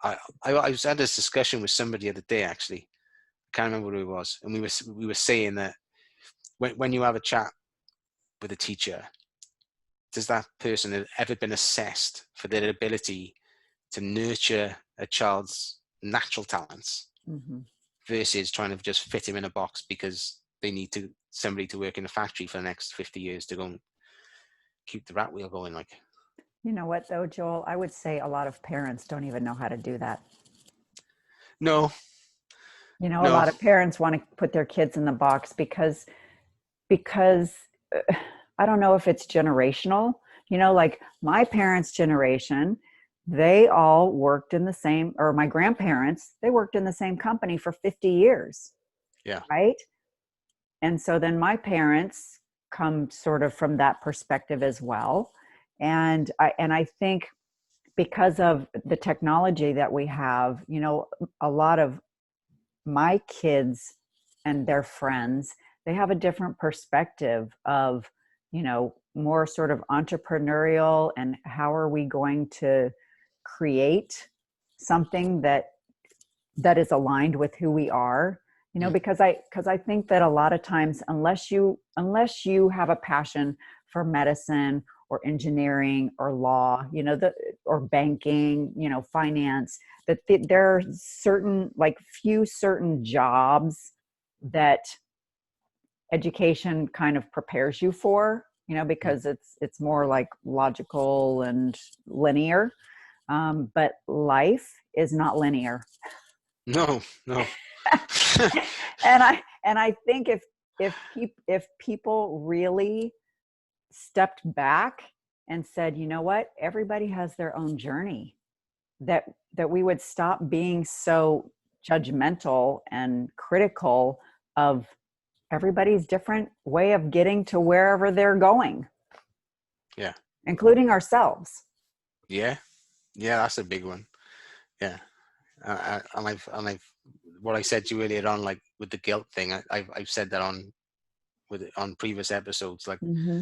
Speaker 2: I was had this discussion with somebody the other day, actually. I can't remember who it was. And we were saying that when you have a chat with a teacher, does that person have ever been assessed for their ability to nurture a child's natural talents
Speaker 1: Mm-hmm.
Speaker 2: versus trying to just fit him in a box because they need somebody to work in a factory for the next 50 years to go and keep the rat wheel going? Like,
Speaker 1: You know what, though, Joel? I would say a lot of parents don't even know how to do that.
Speaker 2: no,
Speaker 1: You know, a
Speaker 2: no,
Speaker 1: lot of parents want to put their kids in the box because I don't know if it's generational. You know, like my parents' generation, they all worked in the same, or my grandparents, they worked in the same company for 50 years,
Speaker 2: yeah,
Speaker 1: right? And so then my parents come sort of from that perspective as well. And I think because of the technology that we have, you know, a lot of my kids and their friends, they have a different perspective of, you know, more sort of entrepreneurial, and how are we going to create something that is aligned with who we are, you know,
Speaker 2: mm,
Speaker 1: because I think that a lot of times, unless you have a passion for medicine or engineering or law, you know, or banking, you know, finance, that there are certain, like, few certain jobs that education kind of prepares you for, you know,
Speaker 2: mm.
Speaker 1: because it's more like logical and linear. But life is not linear.
Speaker 2: No, no.
Speaker 1: And I think if people really stepped back and said, you know what, everybody has their own journey, that we would stop being so judgmental and critical of everybody's different way of getting to wherever they're going,
Speaker 2: Yeah,
Speaker 1: including ourselves.
Speaker 2: yeah, yeah. That's a big one. Yeah, and I've what I said to you earlier on, like with the guilt thing. I've said that on previous episodes. Like,
Speaker 1: Mm-hmm.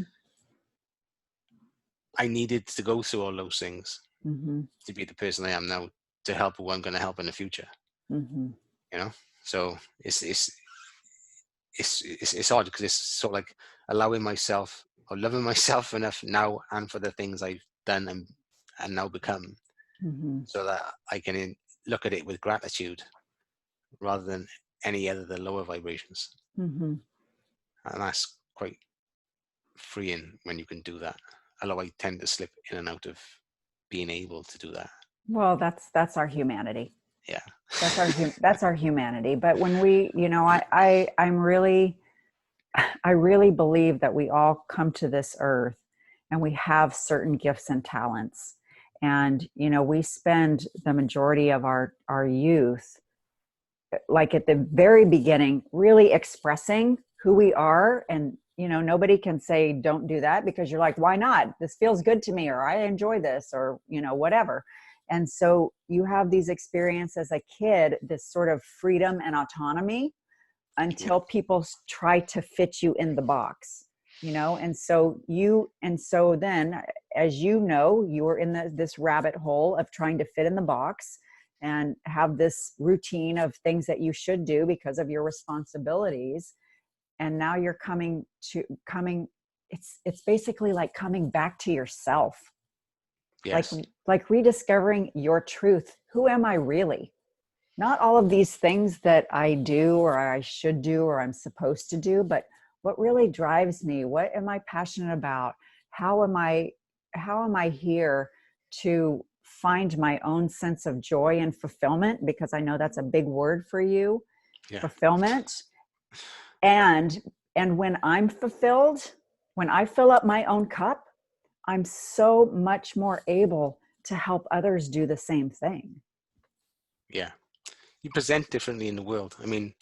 Speaker 2: I needed to go through all those things
Speaker 1: Mm-hmm.
Speaker 2: to be the person I am now, to help who I'm going to help in the future.
Speaker 1: Mm-hmm.
Speaker 2: You know, so it's odd, because it's sort of like allowing myself, or loving myself enough now and for the things I've done and now become,
Speaker 1: Mm-hmm.
Speaker 2: so that I can look at it with gratitude rather than any other the lower vibrations.
Speaker 1: Mm-hmm.
Speaker 2: And that's quite freeing when you can do that. Although I tend to slip in and out of being able to do that.
Speaker 1: Well, that's our humanity.
Speaker 2: Yeah.
Speaker 1: That's our humanity. But when we, you know, I really believe that we all come to this earth and we have certain gifts and talents. And, you know, we spend the majority of our youth, like at the very beginning, really expressing who we are. And, you know, nobody can say, don't do that, because you're like, why not? This feels good to me, or I enjoy this, or, you know, whatever. And so you have these experiences as a kid, this sort of freedom and autonomy, until people try to fit you in the box, you know? And so then, as you know, you were in this rabbit hole of trying to fit in the box and have this routine of things that you should do because of your responsibilities. And now you're it's basically like coming back to yourself.
Speaker 2: Yes.
Speaker 1: Like rediscovering your truth. Who am I really? Not all of these things that I do or I should do or I'm supposed to do, but what really drives me? What am I passionate about? How am I here to find my own sense of joy and fulfillment? Because I know that's a big word for you, fulfillment. And when I'm fulfilled, when I fill up my own cup, I'm so much more able to help others do the same thing.
Speaker 2: Yeah. You present differently in the world. I mean,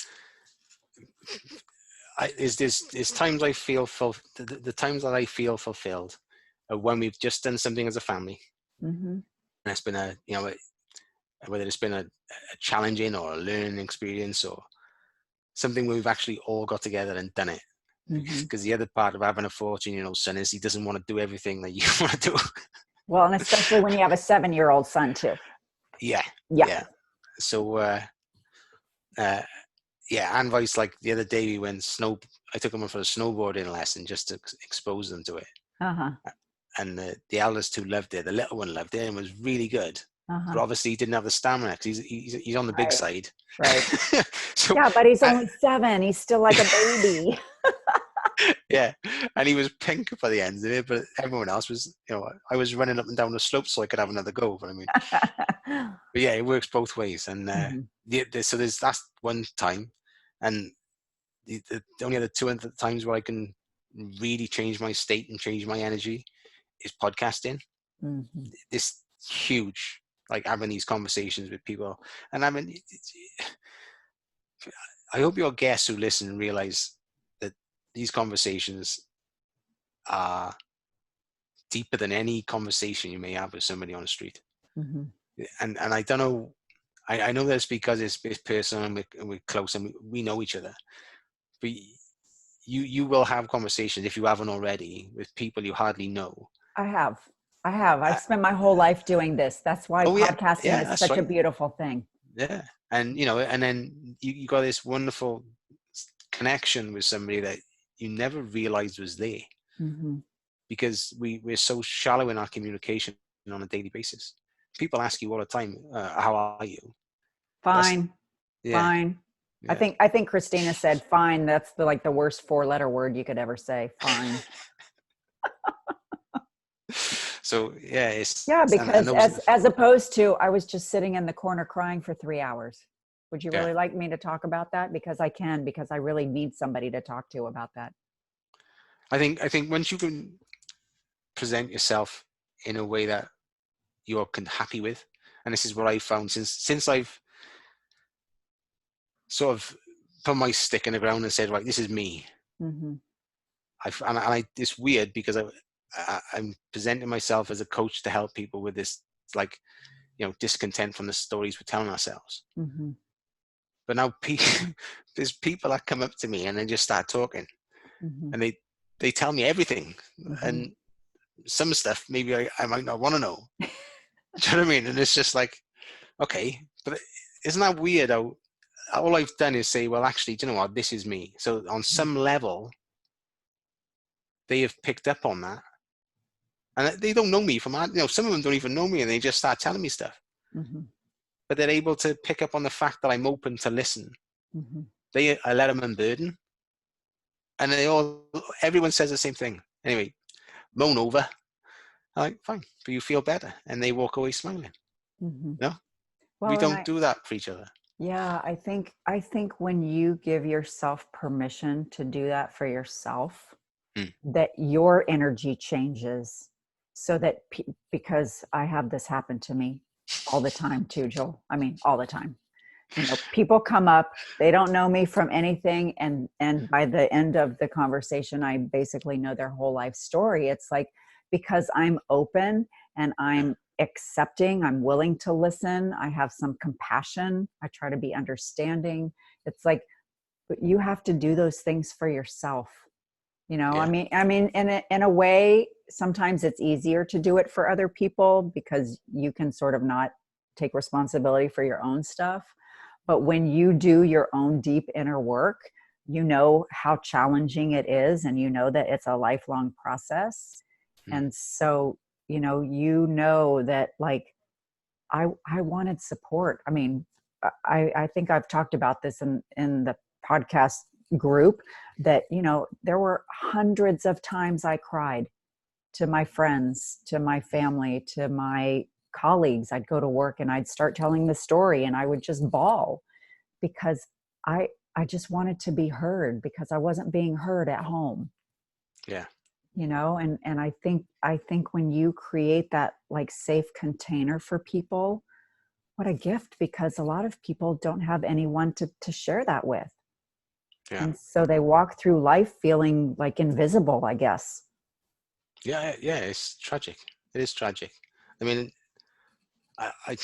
Speaker 2: there's times I feel the times that I feel fulfilled are when we've just done something as a family.
Speaker 1: Mm-hmm.
Speaker 2: And it's been whether it's been a challenging or a learning experience or something where we've actually all got together and done it.
Speaker 1: Mm-hmm.
Speaker 2: Because the other part of having a 14-year-old son is he doesn't want to do everything that you want to do.
Speaker 1: Well, and especially when you have a 7-year-old son too.
Speaker 2: Yeah. So and vice, like the other day I took him for a snowboarding lesson just to expose them to it. And the eldest two loved it, the little one loved it and was really good. But obviously he didn't have the stamina because he's on the big side.
Speaker 1: Right.
Speaker 2: So,
Speaker 1: yeah, but he's only 7. He's still like a baby.
Speaker 2: Yeah, and he was pink by the end of it, but everyone else was, you know, I was running up and down the slope so I could have another go. But I mean, but yeah, it works both ways. And so that's one time, and the only other two other times where I can really change my state and change my energy is podcasting. This huge, like having these conversations with people, and I mean, I hope your guests who listen realize that these conversations are deeper than any conversation you may have with somebody on the street. And I don't know, I know that's because it's personal and we're close and we know each other. But you will have conversations, if you haven't already, with people you hardly know.
Speaker 1: I have. I've spent my whole life doing this. That's why podcasting is such a beautiful thing.
Speaker 2: Yeah. And, you know, and then you got this wonderful connection with somebody that you never realized was there. Because we're so shallow in our communication on a daily basis. People ask you all the time, how are you?
Speaker 1: Fine. Fine. Yeah. I think Christina said fine. That's the worst 4-letter word you could ever say. Fine.
Speaker 2: So because
Speaker 1: as opposed to, I was just sitting in the corner crying for 3 hours. Would you really like me to talk about that? Because I really need somebody to talk to about that.
Speaker 2: I think once you can present yourself in a way that you're happy with, and this is what I found since I've sort of put my stick in the ground and said, right, this is me. It's weird because I'm presenting myself as a coach to help people with this, like, you know, discontent from the stories we're telling ourselves. But now there's people that come up to me and they just start talking, and they tell me everything, and some stuff maybe I might not want to know. Do you know what I mean? And it's just like, okay, but isn't that weird how all I've done is say, well, actually, do you know what? This is me. So on some level, they have picked up on that. And they don't know me from, you know, some of them don't even know me and they just start telling me stuff. But they're able to pick up on the fact that I'm open to listen. I let them unburden. And everyone says the same thing. Anyway, moan over. I'm like, fine, but you feel better. And they walk away smiling. No? Well, we don't do that for each other.
Speaker 1: Yeah, I think when you give yourself permission to do that for yourself, that your energy changes so that because I have this happen to me all the time too, Joel. I mean, all the time. You know, people come up, they don't know me from anything, and by the end of the conversation, I basically know their whole life story. It's like, because I'm open and I'm accepting, I'm willing to listen, I have some compassion, I try to be understanding. It's like, but you have to do those things for yourself. You know,
Speaker 2: Yeah.
Speaker 1: I mean, in a way, sometimes it's easier to do it for other people because you can sort of not take responsibility for your own stuff. But when you do your own deep inner work, you know how challenging it is, and you know that it's a lifelong process. And so, you know that, like, I wanted support. I mean, I think I've talked about this in the podcast group, that, you know, there were hundreds of times I cried to my friends, to my family, to my colleagues. I'd go to work and I'd start telling the story and I would just bawl because I just wanted to be heard, because I wasn't being heard at home.
Speaker 2: Yeah.
Speaker 1: You know, and I think when you create that, like, safe container for people, what a gift, because a lot of people don't have anyone to share that with.
Speaker 2: Yeah.
Speaker 1: And so they walk through life feeling like invisible, I guess.
Speaker 2: Yeah. Yeah. It's tragic. It is tragic. I mean, I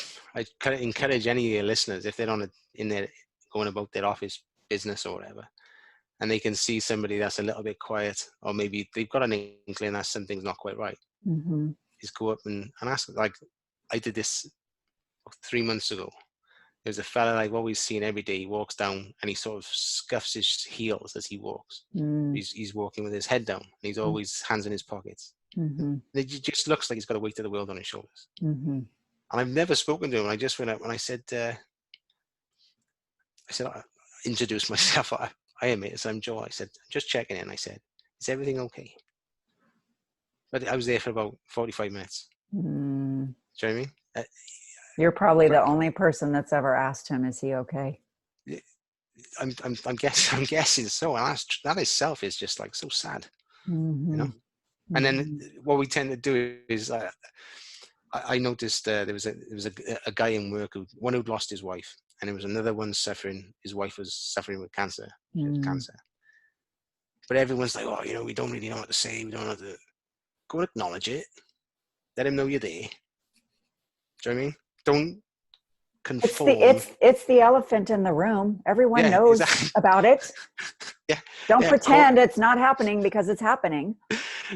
Speaker 2: kind of encourage any of your listeners, if they're in their going about their office business or whatever, and they can see somebody that's a little bit quiet, or maybe they've got an inkling that something's not quite right,
Speaker 1: Mm-hmm.
Speaker 2: is go up and ask. Like, I did this 3 months ago. There's a fella I've always seen every day. He walks down and he sort of scuffs his heels as he walks.
Speaker 1: Mm-hmm.
Speaker 2: He's walking with his head down, and he's always hands in his pockets.
Speaker 1: Mm-hmm.
Speaker 2: It just looks like he's got a weight of the world on his shoulders.
Speaker 1: Mm-hmm.
Speaker 2: And I've never spoken to him. I just went up and I said, I introduced myself. I am it. So I'm Joe. I said, I'm just checking in. I said, is everything okay? But I was there for about 45 minutes.
Speaker 1: Mm.
Speaker 2: Do you know what I mean?
Speaker 1: You're probably the only person that's ever asked him, is he okay?
Speaker 2: I'm guessing so. And that itself is just like so sad,
Speaker 1: Mm-hmm.
Speaker 2: you know? And then what we tend to do is, I noticed there was a guy in work who'd lost his wife, and there was another one suffering. His wife was suffering with cancer. She had cancer. But everyone's like, oh, you know, we don't really know what to say. We don't know how to go and acknowledge it. Let him know you're there. Do you know what I mean? Don't conform.
Speaker 1: It's the elephant in the room. Everyone knows about it.
Speaker 2: Yeah.
Speaker 1: Don't pretend it's not happening, because it's happening.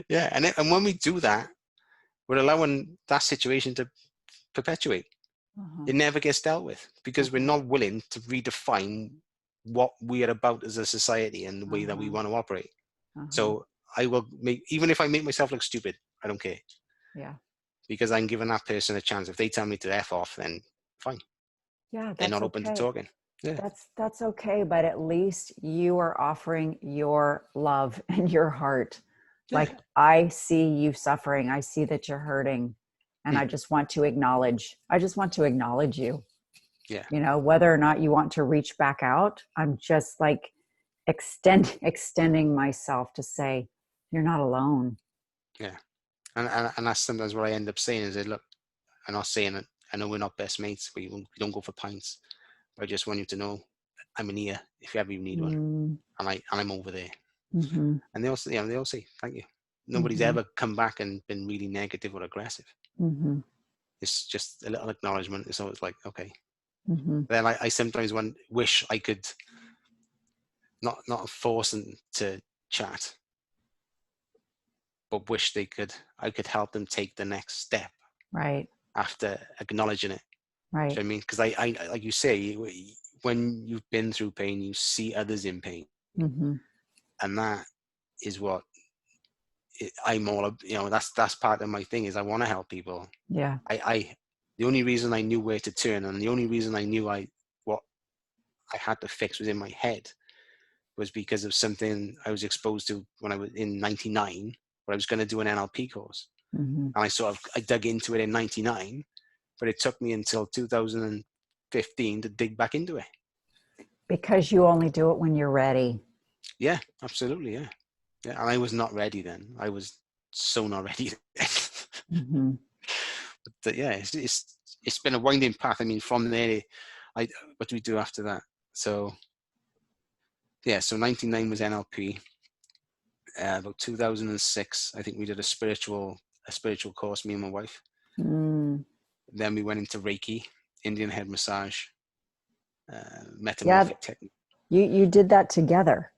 Speaker 2: Yeah. And when we do that, we're allowing that situation to perpetuate. It never gets dealt with, because we're not willing to redefine what we are about as a society and the way that we want to operate. So I will even if I make myself look stupid, I don't care.
Speaker 1: Yeah.
Speaker 2: Because I'm giving that person a chance. If they tell me to F off, then fine.
Speaker 1: Yeah,
Speaker 2: they're not open to talking. Yeah.
Speaker 1: That's okay, but at least you are offering your love and your heart. Yeah. Like, I see you suffering. I see that you're hurting. And I just want to acknowledge you.
Speaker 2: Yeah.
Speaker 1: You know, whether or not you want to reach back out, I'm just like extending myself to say, you're not alone.
Speaker 2: Yeah. And that's sometimes what I end up saying is, look, I'm not saying it. I know we're not best mates. We don't go for pints. But I just want you to know I'm in here if you ever need one. And I'm over there.
Speaker 1: Mm-hmm.
Speaker 2: And they all say, thank you. Nobody's ever come back and been really negative or aggressive.
Speaker 1: Mm-hmm.
Speaker 2: It's just a little acknowledgement. It's always like, okay.
Speaker 1: Mm-hmm.
Speaker 2: Then I sometimes wish I could not force them to chat, but wish I could help them take the next step.
Speaker 1: Right.
Speaker 2: After acknowledging it.
Speaker 1: Right.
Speaker 2: Do you know what I mean? Because I like you say, when you've been through pain, you see others in pain.
Speaker 1: Mm-hmm.
Speaker 2: And that is what I'm all, you know, that's part of my thing, is I want to help people.
Speaker 1: Yeah.
Speaker 2: The only reason I knew where to turn, and the only reason I knew what I had to fix was in my head, was because of something I was exposed to when I was in 99, where I was going to do an NLP course.
Speaker 1: Mm-hmm.
Speaker 2: And I dug into it in 99, but it took me until 2015 to dig back into it.
Speaker 1: Because you only do it when you're ready.
Speaker 2: Yeah, absolutely. Yeah. And I was not ready then. I was so not ready then.
Speaker 1: Mm-hmm.
Speaker 2: But yeah, it's been a winding path. I mean, from there, what do we do after that? So yeah, so 99 was NLP. About 2006, I think we did a spiritual course, me and my wife.
Speaker 1: Mm.
Speaker 2: Then we went into Reiki, Indian head massage,
Speaker 1: Yeah,
Speaker 2: metamorphic technique.
Speaker 1: you did that together.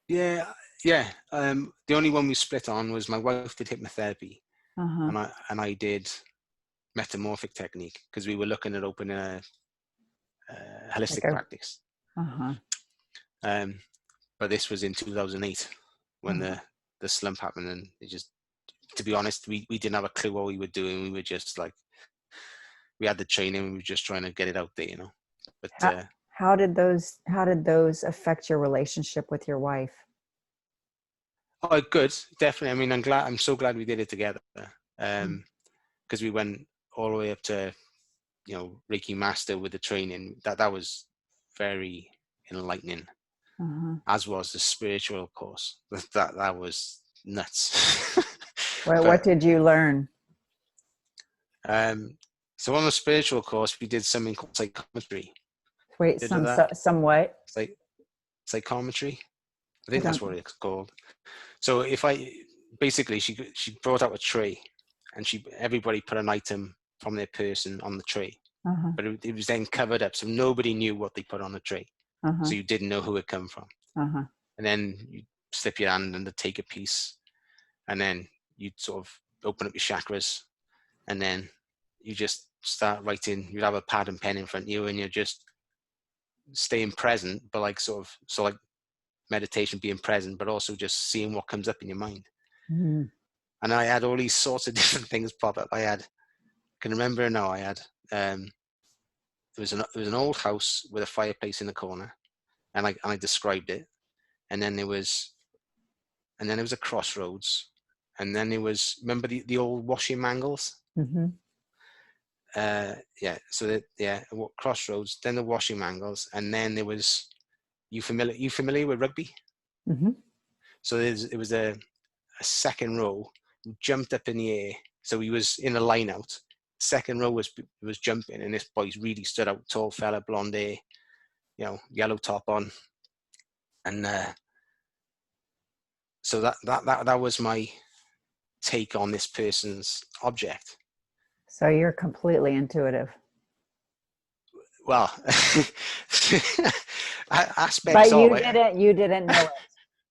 Speaker 2: Yeah, yeah. The only one we split on was my wife did hypnotherapy,
Speaker 1: Uh-huh.
Speaker 2: and I did metamorphic technique, because we were looking at opening a
Speaker 1: Like
Speaker 2: holistic
Speaker 1: a,
Speaker 2: practice.
Speaker 1: uh-huh.
Speaker 2: But this was in 2008 when
Speaker 1: Uh-huh.
Speaker 2: the slump happened, and it just, to be honest, we didn't have a clue what we were doing. We were just like, we had the training, we were just trying to get it out there, you know. But
Speaker 1: How did those affect your relationship with your wife?
Speaker 2: oh, good, definitely. I mean, I'm so glad we did it together, because we went all the way up to, you know, Reiki Master with the training. That was very enlightening,
Speaker 1: Uh-huh.
Speaker 2: as was the spiritual course. That was nuts.
Speaker 1: What
Speaker 2: But
Speaker 1: did you learn?
Speaker 2: so on the spiritual course, we did something called psychometry.
Speaker 1: Wait,
Speaker 2: Did that?
Speaker 1: somewhat.
Speaker 2: Like psychometry. I
Speaker 1: I
Speaker 2: think that's
Speaker 1: don't.
Speaker 2: what it's called. So if I basically, she brought out a tray, and everybody put an item from their person on the tray,
Speaker 1: Uh-huh.
Speaker 2: but it was then covered up, so nobody knew what they put on the tray.
Speaker 1: Uh-huh.
Speaker 2: So you didn't know who it come from.
Speaker 1: Uh-huh.
Speaker 2: And then you slip your hand and take a piece, and then you'd sort of open up your chakras, and then you just start writing. You'd have a pad and pen in front of you, and you're just staying present, but like like meditation, being present, but also just seeing what comes up in your mind.
Speaker 1: Mm-hmm.
Speaker 2: And I had all these sorts of different things pop up. I can remember now, I had it was an old house with a fireplace in the corner, and I described it. And then there was a crossroads, and then there was, remember the old washing mangles?
Speaker 1: Mm-hmm.
Speaker 2: Yeah, so crossroads, then the washing mangles, and then there was, you familiar with rugby?
Speaker 1: Mm-hmm.
Speaker 2: So it was a second row who jumped up in the air. So he was in a line out. Second row was jumping, and this boy really stood out. Tall fella, blonde hair, you know, yellow top on, and so that was my take on this person's object.
Speaker 1: So you're completely intuitive.
Speaker 2: Well, aspects
Speaker 1: But
Speaker 2: of
Speaker 1: you
Speaker 2: it.
Speaker 1: didn't know it.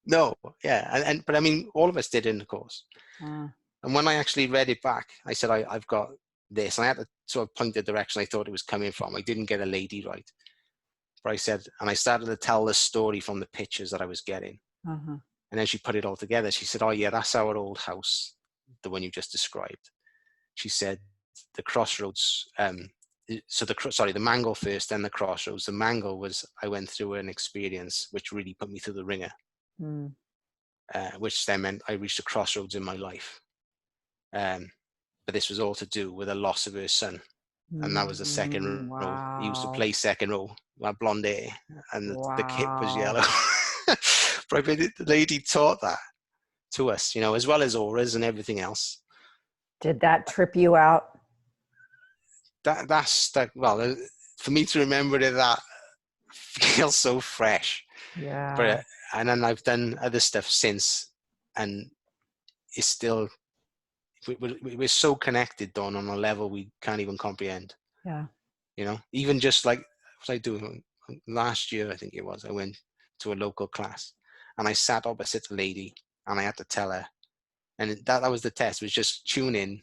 Speaker 2: No, yeah, and but I mean, all of us did in the course.
Speaker 1: Uh,
Speaker 2: And when I actually read it back, I said, I've got this. And I had to sort of point the direction I thought it was coming from. I didn't get a lady right. But I said, and I started to tell the story from the pictures that I was getting.
Speaker 1: uh-huh.
Speaker 2: And then she put it all together. She said, oh yeah, that's our old house, the one you just described. She said, the crossroads, the mango first, then the crossroads. The mango was, I went through an experience which really put me through the ringer, which then meant I reached a crossroads in my life. But this was all to do with a loss of her son. And that was the second row. He used to
Speaker 1: Wow.
Speaker 2: play second row, had blonde hair, and the kit was
Speaker 1: Wow.
Speaker 2: yellow. But the lady taught that to us, you know, as well as auras and everything else.
Speaker 1: Did that trip you out?
Speaker 2: Well, for me to remember it, that feels so fresh.
Speaker 1: Yeah.
Speaker 2: But and then I've done other stuff since, and it's still, we're so connected, Dawn, on a level we can't even comprehend.
Speaker 1: Yeah.
Speaker 2: You know, even just like, what was I doing last year? I think it was. I went to a local class, and I sat opposite a lady, and I had to tell her, and that was the test. Was just tune in.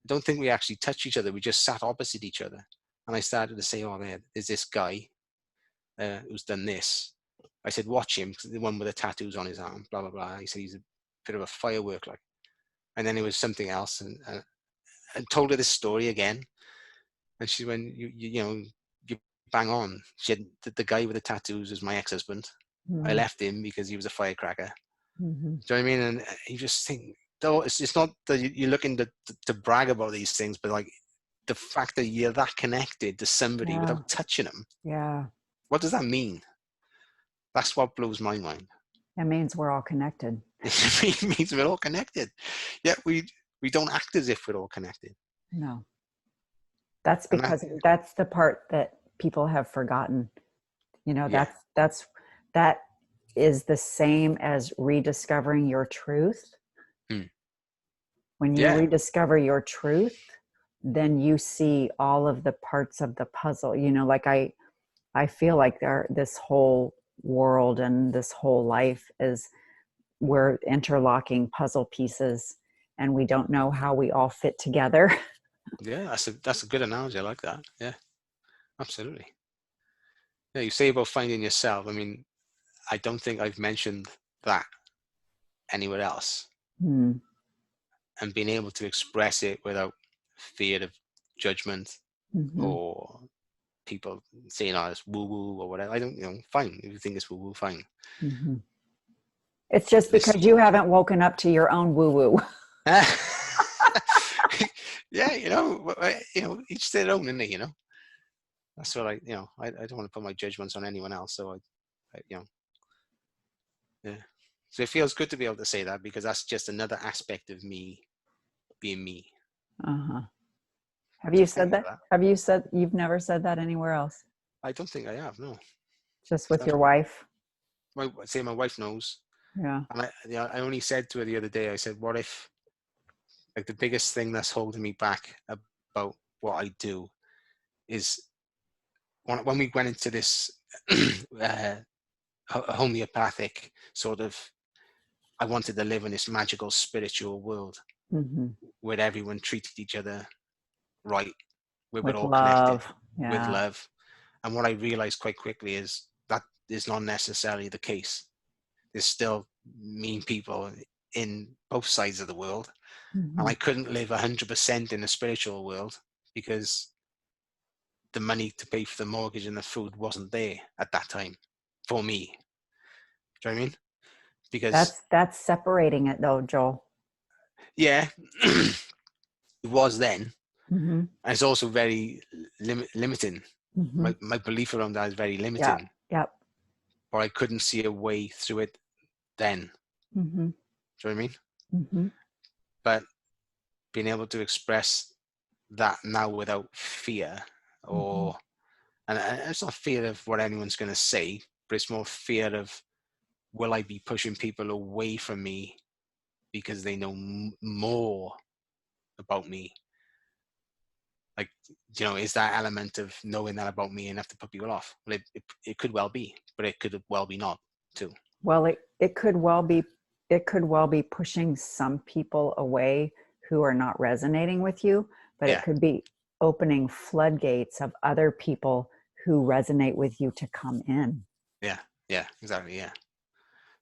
Speaker 2: I don't think we actually touched each other. We just sat opposite each other, and I started to say, "Oh, there's this guy who's done this." I said, "Watch him, the one with the tattoos on his arm." Blah blah blah. He said he's a bit of a firework, like. And then it was something else, and told her this story again. And she went, you know, you bang on. She had the guy with the tattoos was my ex-husband.
Speaker 1: Mm-hmm.
Speaker 2: I left him because he was a firecracker.
Speaker 1: Mm-hmm.
Speaker 2: Do you know what I mean? And you just think, though, it's not that you're looking to brag about these things, but like the fact that you're that connected to somebody without touching them.
Speaker 1: Yeah.
Speaker 2: What does that mean? That's what blows my mind.
Speaker 1: It means we're all connected.
Speaker 2: It means we're all connected. Yeah, we we don't act as if we're all connected.
Speaker 1: No. That's
Speaker 2: And
Speaker 1: because that's the part that people have forgotten. You know,
Speaker 2: yeah.
Speaker 1: that is the same as rediscovering your truth. When you
Speaker 2: Yeah.
Speaker 1: rediscover your truth, then you see all of the parts of the puzzle. You know, like I feel like this whole world and this whole life is, we're interlocking puzzle pieces and we don't know how we all fit together.
Speaker 2: Yeah, that's a good analogy. I like that. Yeah, absolutely. Yeah, you say about finding yourself. I mean, I don't think I've mentioned that anywhere else.
Speaker 1: Hmm.
Speaker 2: And being able to express it without fear of judgment
Speaker 1: Mm-hmm.
Speaker 2: or people saying, "Oh, it's woo woo" or whatever. I don't, fine. If you think it's woo woo, fine.
Speaker 1: Mm-hmm. It's just
Speaker 2: This,
Speaker 1: because you haven't woken up to your own woo woo.
Speaker 2: yeah, each their own, isn't it? That's what I don't want to put my judgments on anyone else. So yeah. So it feels good to be able to say that, because that's just another aspect of me being me.
Speaker 1: Uh-huh. Have
Speaker 2: So
Speaker 1: you
Speaker 2: thank
Speaker 1: said
Speaker 2: you for
Speaker 1: that?
Speaker 2: that.
Speaker 1: Have you said you've never said that anywhere else?
Speaker 2: I don't think I have, no.
Speaker 1: Just with your
Speaker 2: That's
Speaker 1: wife?
Speaker 2: my wife knows.
Speaker 1: Yeah.
Speaker 2: And I only said to her the other day, I said, what if, like, the biggest thing that's holding me back about what I do is when we went into this homeopathic sort of, I wanted to live in this magical spiritual world
Speaker 1: Mm-hmm.
Speaker 2: where everyone treated each other right, where we're
Speaker 1: With
Speaker 2: all connected
Speaker 1: love.
Speaker 2: with
Speaker 1: Yeah.
Speaker 2: love. And what I realized quite quickly is that is not necessarily the case. There's still mean people in both sides of the world. And
Speaker 1: Mm-hmm.
Speaker 2: I couldn't live 100% in the spiritual world because the money to pay for the mortgage and the food wasn't there at that time for me. Do you know what I mean? Because,
Speaker 1: That's separating it though, Joel.
Speaker 2: yeah, it was then.
Speaker 1: Mm-hmm.
Speaker 2: And it's also very limiting.
Speaker 1: Mm-hmm.
Speaker 2: My belief around that is very
Speaker 1: Yeah.
Speaker 2: limiting.
Speaker 1: Yep.
Speaker 2: But I couldn't see a way through it then.
Speaker 1: Mm-hmm.
Speaker 2: Do you know what I mean?
Speaker 1: Mm-hmm.
Speaker 2: But being able to express that now without fear,
Speaker 1: Mm-hmm.
Speaker 2: or and it's not fear of what anyone's going to say, but it's more fear of, will I be pushing people away from me because they know more about me? Like, is that element of knowing that about me enough to put people off? Well, it could well be, but it could well be not too.
Speaker 1: Well, it could well be pushing some people away who are not resonating with you, but it
Speaker 2: Yeah,
Speaker 1: could be opening floodgates of other people who resonate with you to come in.
Speaker 2: yeah, exactly, yeah.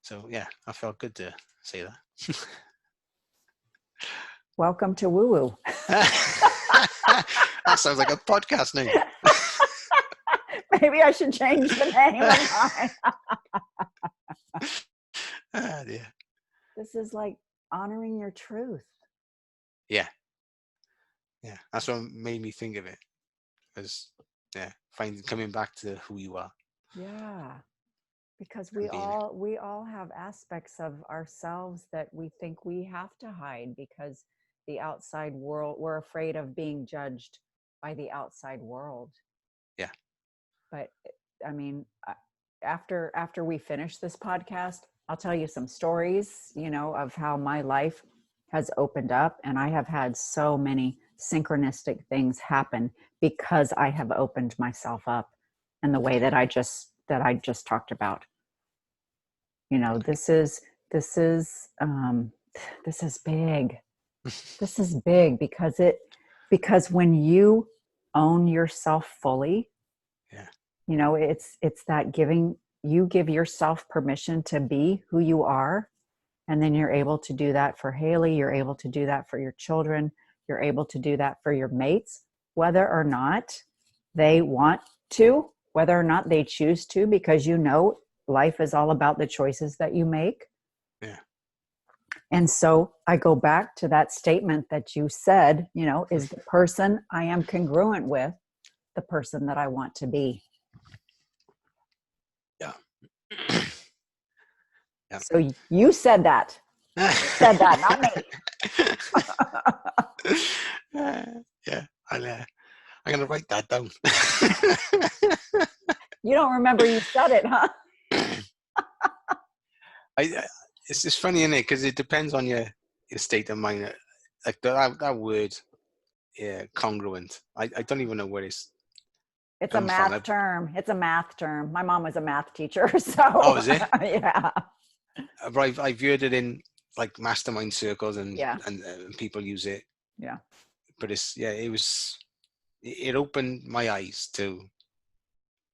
Speaker 2: So yeah, I felt good to say that.
Speaker 1: Welcome to Woo Woo.
Speaker 2: That sounds like a podcast name.
Speaker 1: Maybe I should change the name of mine.
Speaker 2: Yeah.
Speaker 1: This is like honoring your truth.
Speaker 2: Yeah. That's what made me think of it. Was coming back to who you are.
Speaker 1: Yeah. Because
Speaker 2: And being it.
Speaker 1: we all have aspects of ourselves that we think we have to hide because the outside world, we're afraid of being judged by the outside world.
Speaker 2: Yeah.
Speaker 1: But I mean, after we finish this podcast, I'll tell you some stories, of how my life has opened up, and I have had so many synchronistic things happen because I have opened myself up in the way that I just talked about. This is this is this is big. This is big because when you own yourself fully,
Speaker 2: Yeah.
Speaker 1: it's that you give yourself permission to be who you are. And then you're able to do that for Haley. You're able to do that for your children. You're able to do that for your mates, whether or not they want to, whether or not they choose to, because life is all about the choices that you make.
Speaker 2: Yeah.
Speaker 1: And so I go back to that statement that you said, is the person I am congruent with the person that I want to be?
Speaker 2: Yeah. Yeah.
Speaker 1: So you said that. You said that, not me.
Speaker 2: Yeah, I'm going to write that down.
Speaker 1: You don't remember you said it, huh?
Speaker 2: It's just funny, isn't it? Because it depends on your state of mind. Like that word, yeah, congruent. I don't even know where it's
Speaker 1: It's a
Speaker 2: come from.
Speaker 1: math term. It's a math term. My mom was a math teacher, so
Speaker 2: Oh, is it?
Speaker 1: yeah.
Speaker 2: I've heard it in like mastermind circles, and
Speaker 1: Yeah.
Speaker 2: and people use it.
Speaker 1: Yeah.
Speaker 2: But it opened my eyes to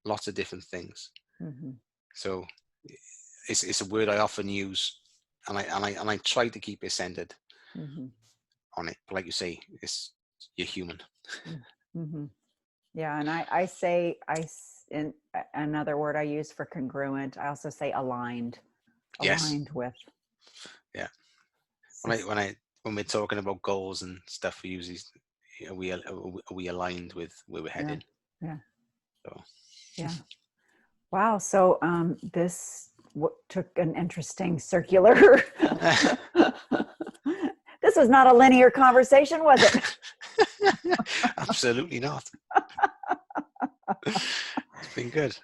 Speaker 2: lots of different things.
Speaker 1: Mm-hmm.
Speaker 2: So it's a word I often use, and I try to keep it centered
Speaker 1: Mm-hmm.
Speaker 2: on it. But like you say, you're human.
Speaker 1: Mm-hmm. Yeah, and in another word I use for congruent, I also say aligned.
Speaker 2: Yes.
Speaker 1: Aligned with.
Speaker 2: Yeah. When we're talking about goals and stuff, we use these. Are we aligned with where we're
Speaker 1: Yeah.
Speaker 2: headed?
Speaker 1: Yeah.
Speaker 2: So.
Speaker 1: Yeah. Wow. So this took an interesting circular. This was not a linear conversation, was it?
Speaker 2: Absolutely not. It's been good.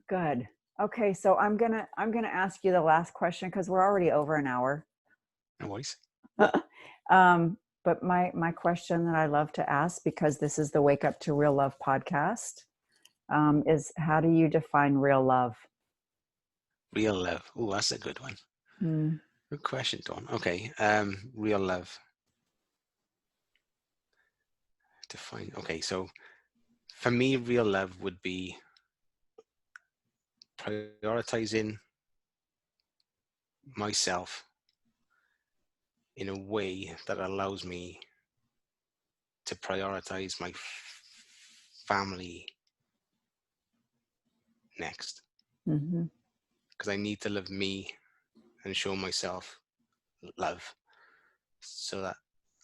Speaker 1: Good. Okay, so I'm gonna ask you the last question because we're already over an hour.
Speaker 2: No worries.
Speaker 1: But my question that I love to ask, because this is the Wake Up to Real Love podcast, is how do you define real love?
Speaker 2: Real love. Oh, that's a good one.
Speaker 1: Mm.
Speaker 2: Good question, Dawn. Okay. Real love. Define. Okay, so for me, real love would be prioritizing myself in a way that allows me to prioritize my family next.
Speaker 1: Mm-hmm.
Speaker 2: Because I need to love me and show myself love so that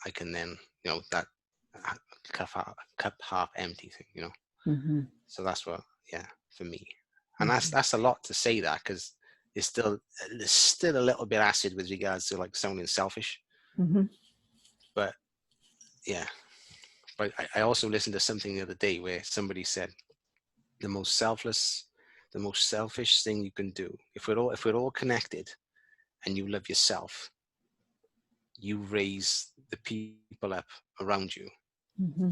Speaker 2: I can then, that cup half empty thing.
Speaker 1: Mm-hmm.
Speaker 2: So that's what, yeah, for me. And
Speaker 1: Mm-hmm.
Speaker 2: that's a lot to say that, because there's still a little bit acid with regards to like sounding selfish.
Speaker 1: Mm-hmm.
Speaker 2: But yeah, but I also listened to something the other day where somebody said the most selfish thing you can do, if we're all connected and you love yourself, you raise the people up around you.
Speaker 1: Mm-hmm.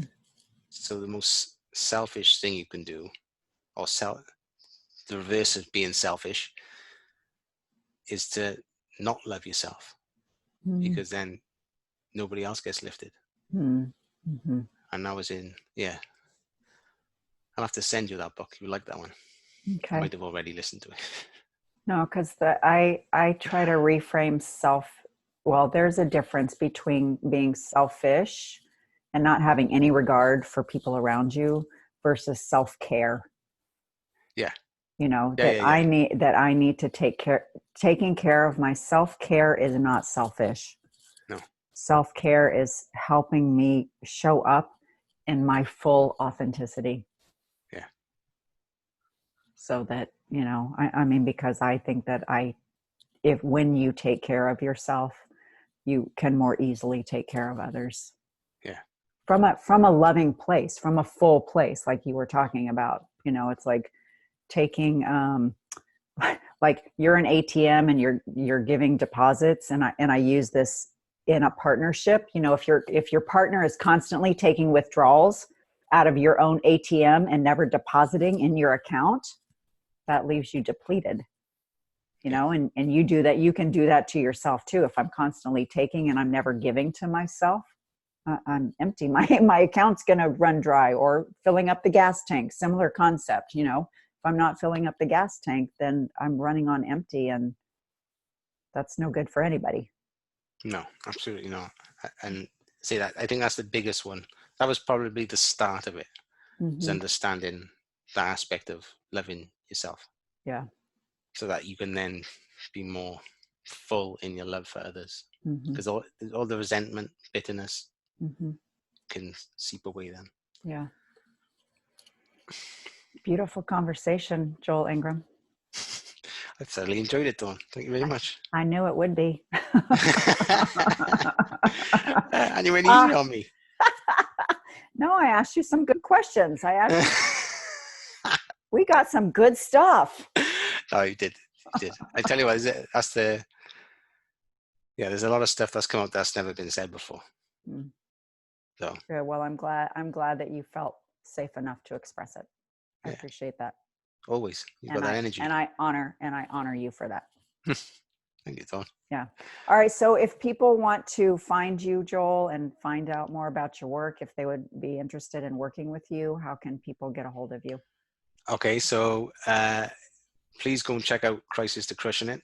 Speaker 2: So the most selfish thing you can do, or the reverse of being selfish, is to not love yourself, because then nobody else gets lifted.
Speaker 1: Mm-hmm.
Speaker 2: And that was yeah. I'll have to send you that book. You like that one? You
Speaker 1: Okay.
Speaker 2: might have already listened to it.
Speaker 1: No, because I try to reframe well, there's a difference between being selfish and not having any regard for people around you versus self-care.
Speaker 2: Yeah.
Speaker 1: That
Speaker 2: Yeah.
Speaker 1: I need to taking care of my self-care is not selfish.
Speaker 2: No.
Speaker 1: Self-care is helping me show up in my full authenticity.
Speaker 2: Yeah.
Speaker 1: So that, I mean, because I think that when you take care of yourself, you can more easily take care of others.
Speaker 2: Yeah.
Speaker 1: From a loving place, from a full place, like you were talking about. It's like taking like you're an ATM and you're giving deposits, and I use this in a partnership. If your partner is constantly taking withdrawals out of your own ATM and never depositing in your account, that leaves you depleted. And you do that. You can do that to yourself too. If I'm constantly taking and I'm never giving to myself, I'm empty. My account's going to run dry. Or filling up the gas tank, similar concept. If I'm not filling up the gas tank, then I'm running on empty, and that's no good for anybody.
Speaker 2: No, absolutely not. And see that, I think that's the biggest one. That was probably the start of it, is understanding that aspect of loving yourself.
Speaker 1: Yeah.
Speaker 2: So that you can then be more full in your love for others. Because all the resentment, bitterness can seep away then.
Speaker 1: Yeah. Beautiful conversation, Joel Ingram.
Speaker 2: I thoroughly enjoyed it, Dawn. Thank you very much.
Speaker 1: I knew it would be.
Speaker 2: And you went easy on me.
Speaker 1: No, I asked you some good questions. We got some good stuff.
Speaker 2: No, you did. You did. I tell you what, there's a lot of stuff that's come up that's never been said before.
Speaker 1: Mm.
Speaker 2: So.
Speaker 1: Good. Well, I'm glad that you felt safe enough to express it. I appreciate that.
Speaker 2: Always. You've got that energy.
Speaker 1: And I honor you for that.
Speaker 2: Thank you, Dawn.
Speaker 1: Yeah. All right. So if people want to find you, Joel, and find out more about your work, if they would be interested in working with you, how can people get a hold of you?
Speaker 2: Okay. So please go and check out Crisis to Crushin It,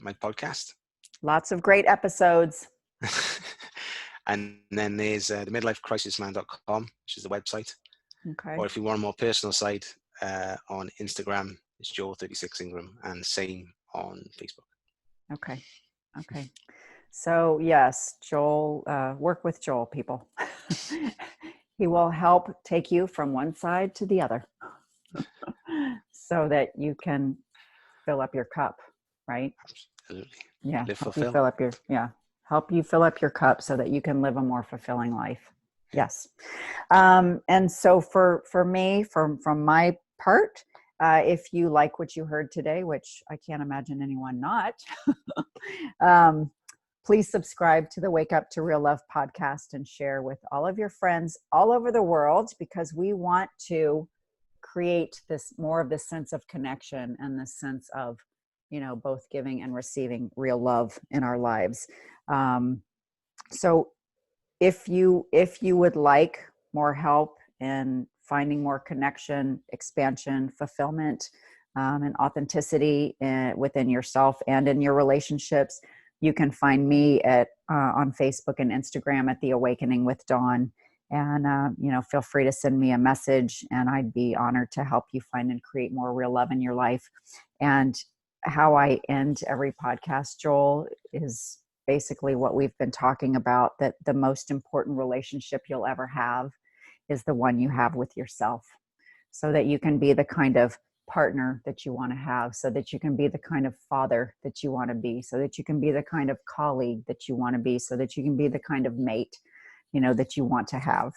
Speaker 2: my podcast.
Speaker 1: Lots of great episodes.
Speaker 2: And then there's the midlifecrisisman.com, which is the website.
Speaker 1: Okay.
Speaker 2: Or if you want a more personal site, on Instagram, it's Joel36 Ingram, and same on Facebook.
Speaker 1: Okay. So yes, Joel, work with Joel, people. He will help take you from one side to the other so that you can fill up your cup, right?
Speaker 2: Absolutely.
Speaker 1: Yeah. Help you fill up your cup so that you can live a more fulfilling life. Yes. And so for me, from my part, if you like what you heard today, which I can't imagine anyone not, please subscribe to the Wake Up to Real Love podcast and share with all of your friends all over the world, because we want to create more of this sense of connection and this sense of, both giving and receiving real love in our lives. So if you would like more help in finding more connection, expansion, fulfillment, and authenticity within yourself and in your relationships, you can find me on Facebook and Instagram at The Awakening with Dawn. And, feel free to send me a message, and I'd be honored to help you find and create more real love in your life. And how I end every podcast, Joel, is basically what we've been talking about, that the most important relationship you'll ever have is the one you have with yourself, so that you can be the kind of partner that you want to have, so that you can be the kind of father that you want to be, so that you can be the kind of colleague that you want to be, so that you can be the kind of mate, that you want to have.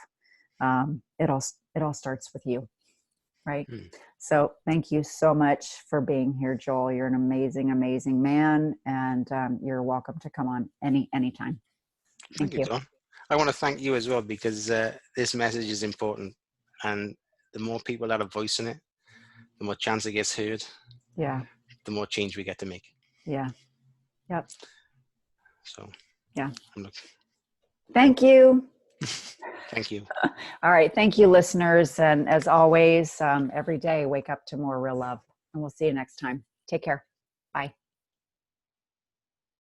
Speaker 1: It all starts with you, right? So thank you so much for being here, Joel. You're an amazing, amazing man, and you're welcome to come on anytime. Thank you.
Speaker 2: Dawn. I want to thank you as well, because this message is important, and the more people that are voicing it, the more chance it gets heard.
Speaker 1: Yeah.
Speaker 2: The more change we get to make.
Speaker 1: Yeah. Yep.
Speaker 2: So.
Speaker 1: Yeah. Thank you.
Speaker 2: Thank you.
Speaker 1: All right. Thank you, listeners. And as always, every day, wake up to more real love. And we'll see you next time. Take care. Bye.